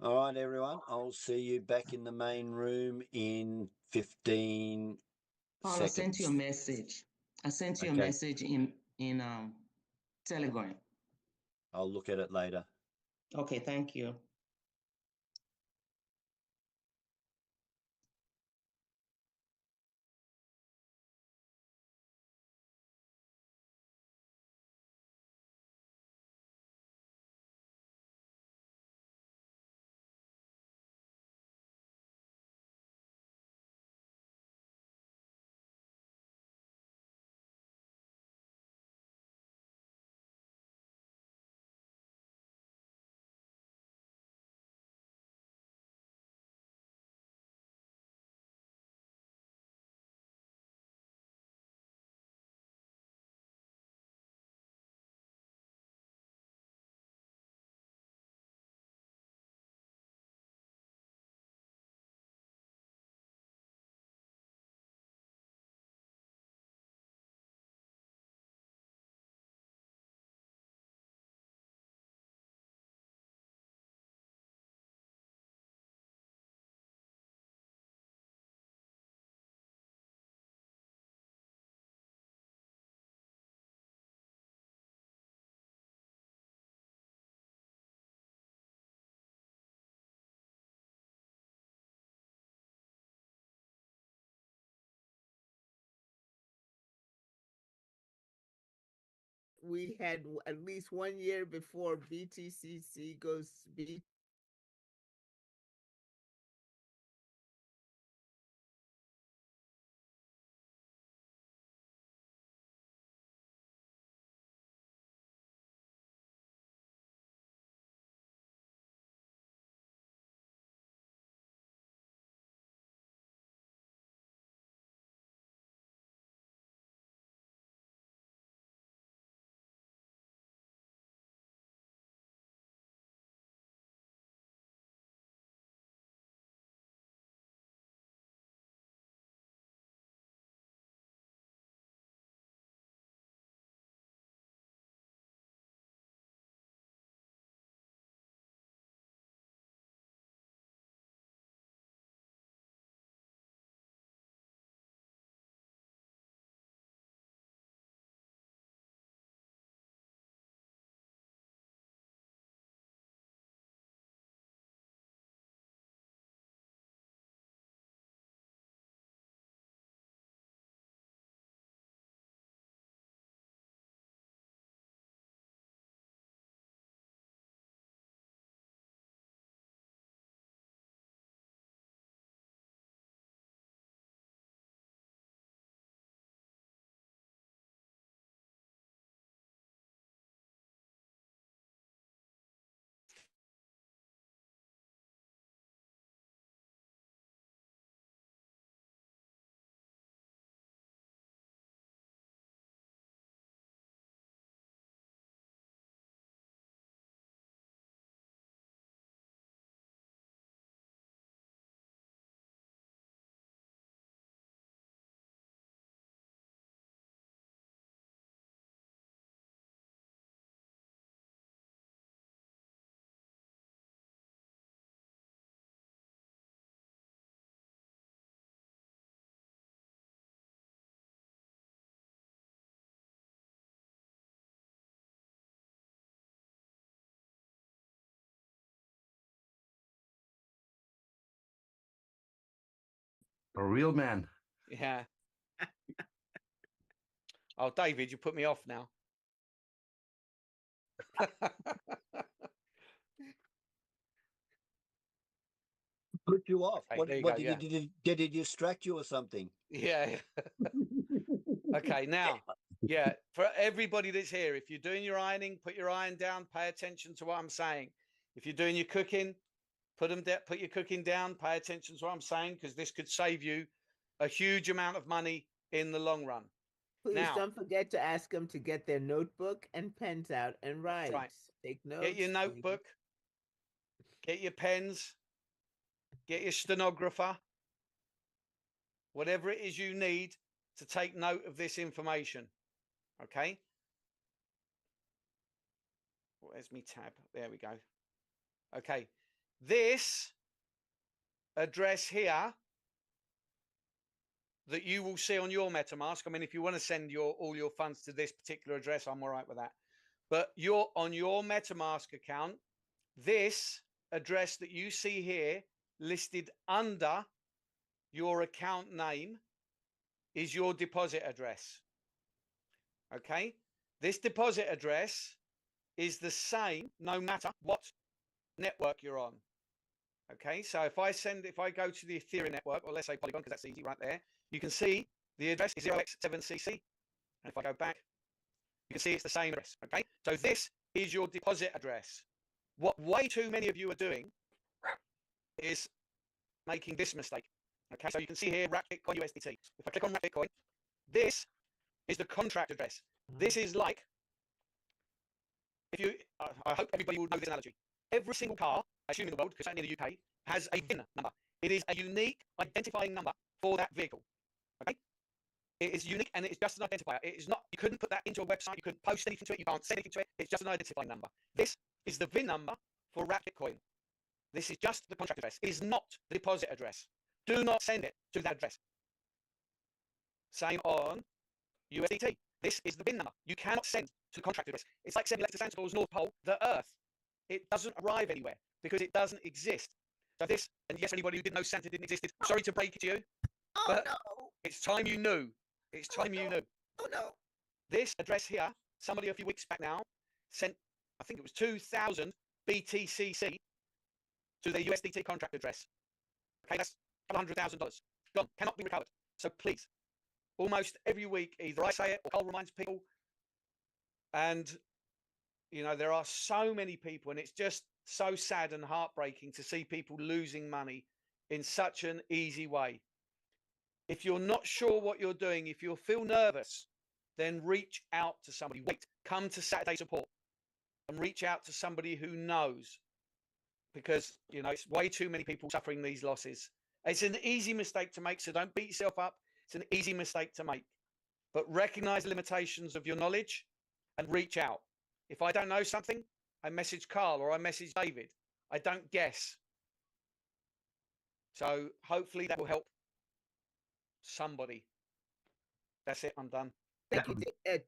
All right, everyone. I'll see you back in the main room in 15 Paul, seconds. I sent you a message. I sent you a message in Telegram. I'll look at it later. Okay, thank you. We had at least 1 year before BTCC goes A real man. Yeah. Oh, David, you put me off now. Put you off. Okay, What? there you What go, did it distract you or something? Yeah. Okay, now, yeah, for everybody that's here, if you're doing your ironing, put your iron down, pay attention to what I'm saying. If you're doing your cooking, put your cooking down, pay attention to what I'm saying, because this could save you a huge amount of money in the long run. Please Now, don't forget to ask them to get their notebook and pens out and write. right. Take notes. Get your notebook, get your pens, get your stenographer, whatever it is you need to take note of this information. Okay. Where's me tab? There we go. Okay. This address here that you will see on your MetaMask. I mean, if you want to send all your funds to this particular address, I'm all right with that. But on your MetaMask account, this address that you see here listed under your account name is your deposit address. Okay. This deposit address is the same no matter what network you're on. Okay. So if I go to the Ethereum network, or let's say Polygon, because that's easy right there, you can see the address is 0x7cc. And if I go back, you can see it's the same address. Okay. So this is your deposit address. What way too many of you are doing is making this mistake. Okay, so you can see here wrapped Bitcoin USDT. If I click on wrapped Bitcoin, this is the contract address. This is like, I hope everybody will know this analogy. Every single car, I assume in the world, because certainly in the UK, has a VIN number. It is a unique identifying number for that vehicle. Okay, it is unique and it is just an identifier. It is not. You couldn't put that into a website. You couldn't post anything to it. You can't send anything to it. It's just an identifying number. This is the VIN number for wrapped Bitcoin. This is just the contract address. It is not the deposit address. Do not send it to that address. Same on USDT. This is the VIN number. You cannot send to the contract address. It's like sending letters to Santa Claus, North Pole, the Earth. It doesn't arrive anywhere because it doesn't exist. So this, and yes, anybody who didn't know Santa didn't exist, sorry to break it to you, but it's time you knew. It's time you knew. Oh no. This address here, somebody a few weeks back now sent, I think it was 2,000 BTCC to their USDT contract address. Okay, that's $100,000 gone, cannot be recovered. So please, almost every week, either I say it or Carl reminds people. And, you know, there are so many people, and it's just so sad and heartbreaking to see people losing money in such an easy way. If you're not sure what you're doing, if you feel nervous, then reach out to somebody. Wait, come to Saturday Support and reach out to somebody who knows, because, you know, it's way too many people suffering these losses. It's an easy mistake to make, so don't beat yourself up. It's an easy mistake to make, but recognize the limitations of your knowledge and reach out. If I don't know something, I message Carl or I message David. I don't guess. So hopefully that will help somebody. That's it. I'm done.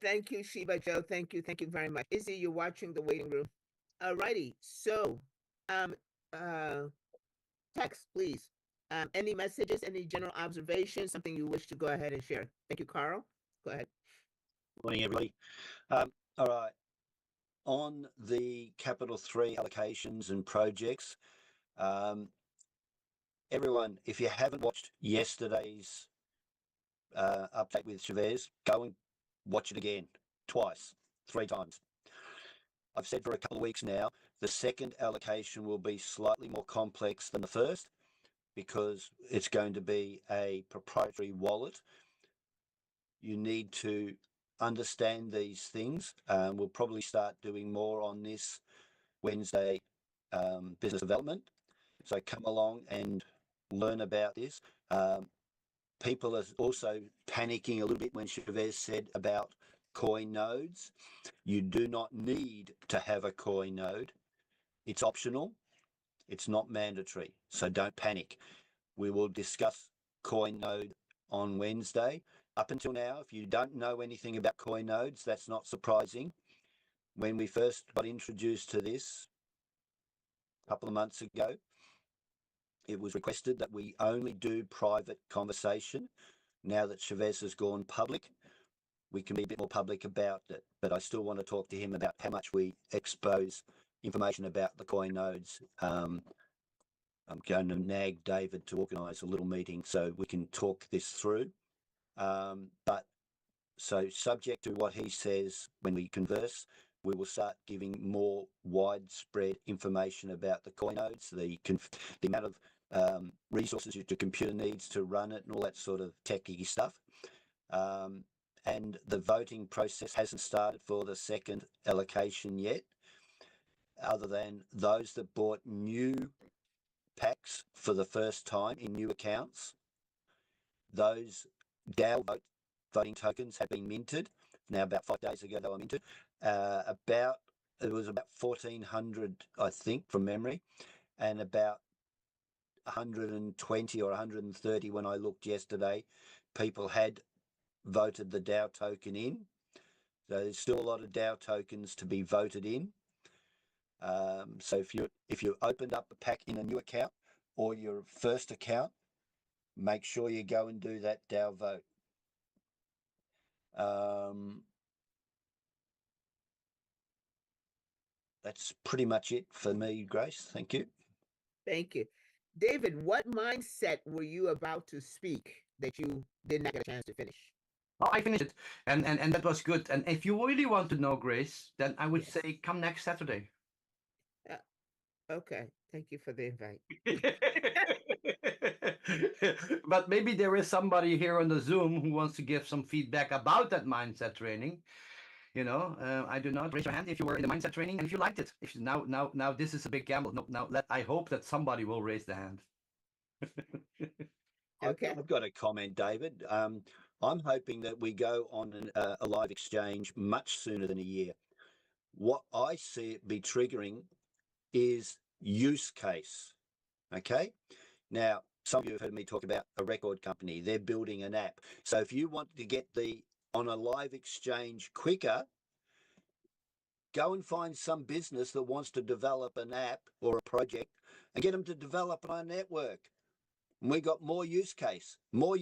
Thank you, Shiba Joe. Thank you very much. Izzy, you're watching the waiting room. Alrighty. So, text, please. Any messages, any general observations, something you wish to go ahead and share? Thank you, Carl. Go ahead. Morning, everybody. All right. On the Capital 3 allocations and projects, everyone, if you haven't watched yesterday's update with Chavez, go and watch it again, twice, 3 times. I've said for a couple of weeks now, the second allocation will be slightly more complex than the first because it's going to be a proprietary wallet. You need to understand these things. We'll probably start doing more on this Wednesday, business development. So come along and learn about this. People are also panicking a little bit when Chavez said about coin nodes. You do not need to have a coin node. It's optional. It's not mandatory. So don't panic. We will discuss coin node on Wednesday. Up until now, if you don't know anything about coin nodes, that's not surprising. When we first got introduced to this a couple of months ago, it was requested that we only do private conversation. Now that Chavez has gone public, we can be a bit more public about it, but I still want to talk to him about how much we expose information about the coin nodes. I'm going to nag David to organise a little meeting so we can talk this through. But so subject to what he says when we converse, we will start giving more widespread information about the coin nodes, the amount of resources your computer needs to run it and all that sort of techie stuff. And the voting process hasn't started for the second allocation yet, other than those that bought new packs for the first time in new accounts. Those DAO voting tokens have been minted. Now, about 5 days ago, they were minted. It was about 1,400, I think, from memory, and about 120 or 130 when I looked yesterday, people had voted the DAO token in. So there's still a lot of DAO tokens to be voted in. So if you opened up a pack in a new account or your first account, make sure you go and do that DAO vote. That's pretty much it for me, Grace. Thank you. Thank you. David, what mindset were you about to speak that you did not get a chance to finish? Oh, I finished it, and that was good. And if you really want to know, Grace, then I would say come next Saturday. Okay, thank you for the invite. But maybe there is somebody here on the Zoom who wants to give some feedback about that mindset training. You know, I do not raise your hand if you were in the mindset training and if you liked it. If you, now this is a big gamble. No, I hope that somebody will raise the hand. Okay. I've got a comment, David. I'm hoping that we go on a live exchange much sooner than a year. What I see it be triggering is use case. Okay. Now, some of you have heard me talk about a record company. They're building an app. So if you want to get on a live exchange quicker, go and find some business that wants to develop an app or a project and get them to develop on our network. And we got more use case, more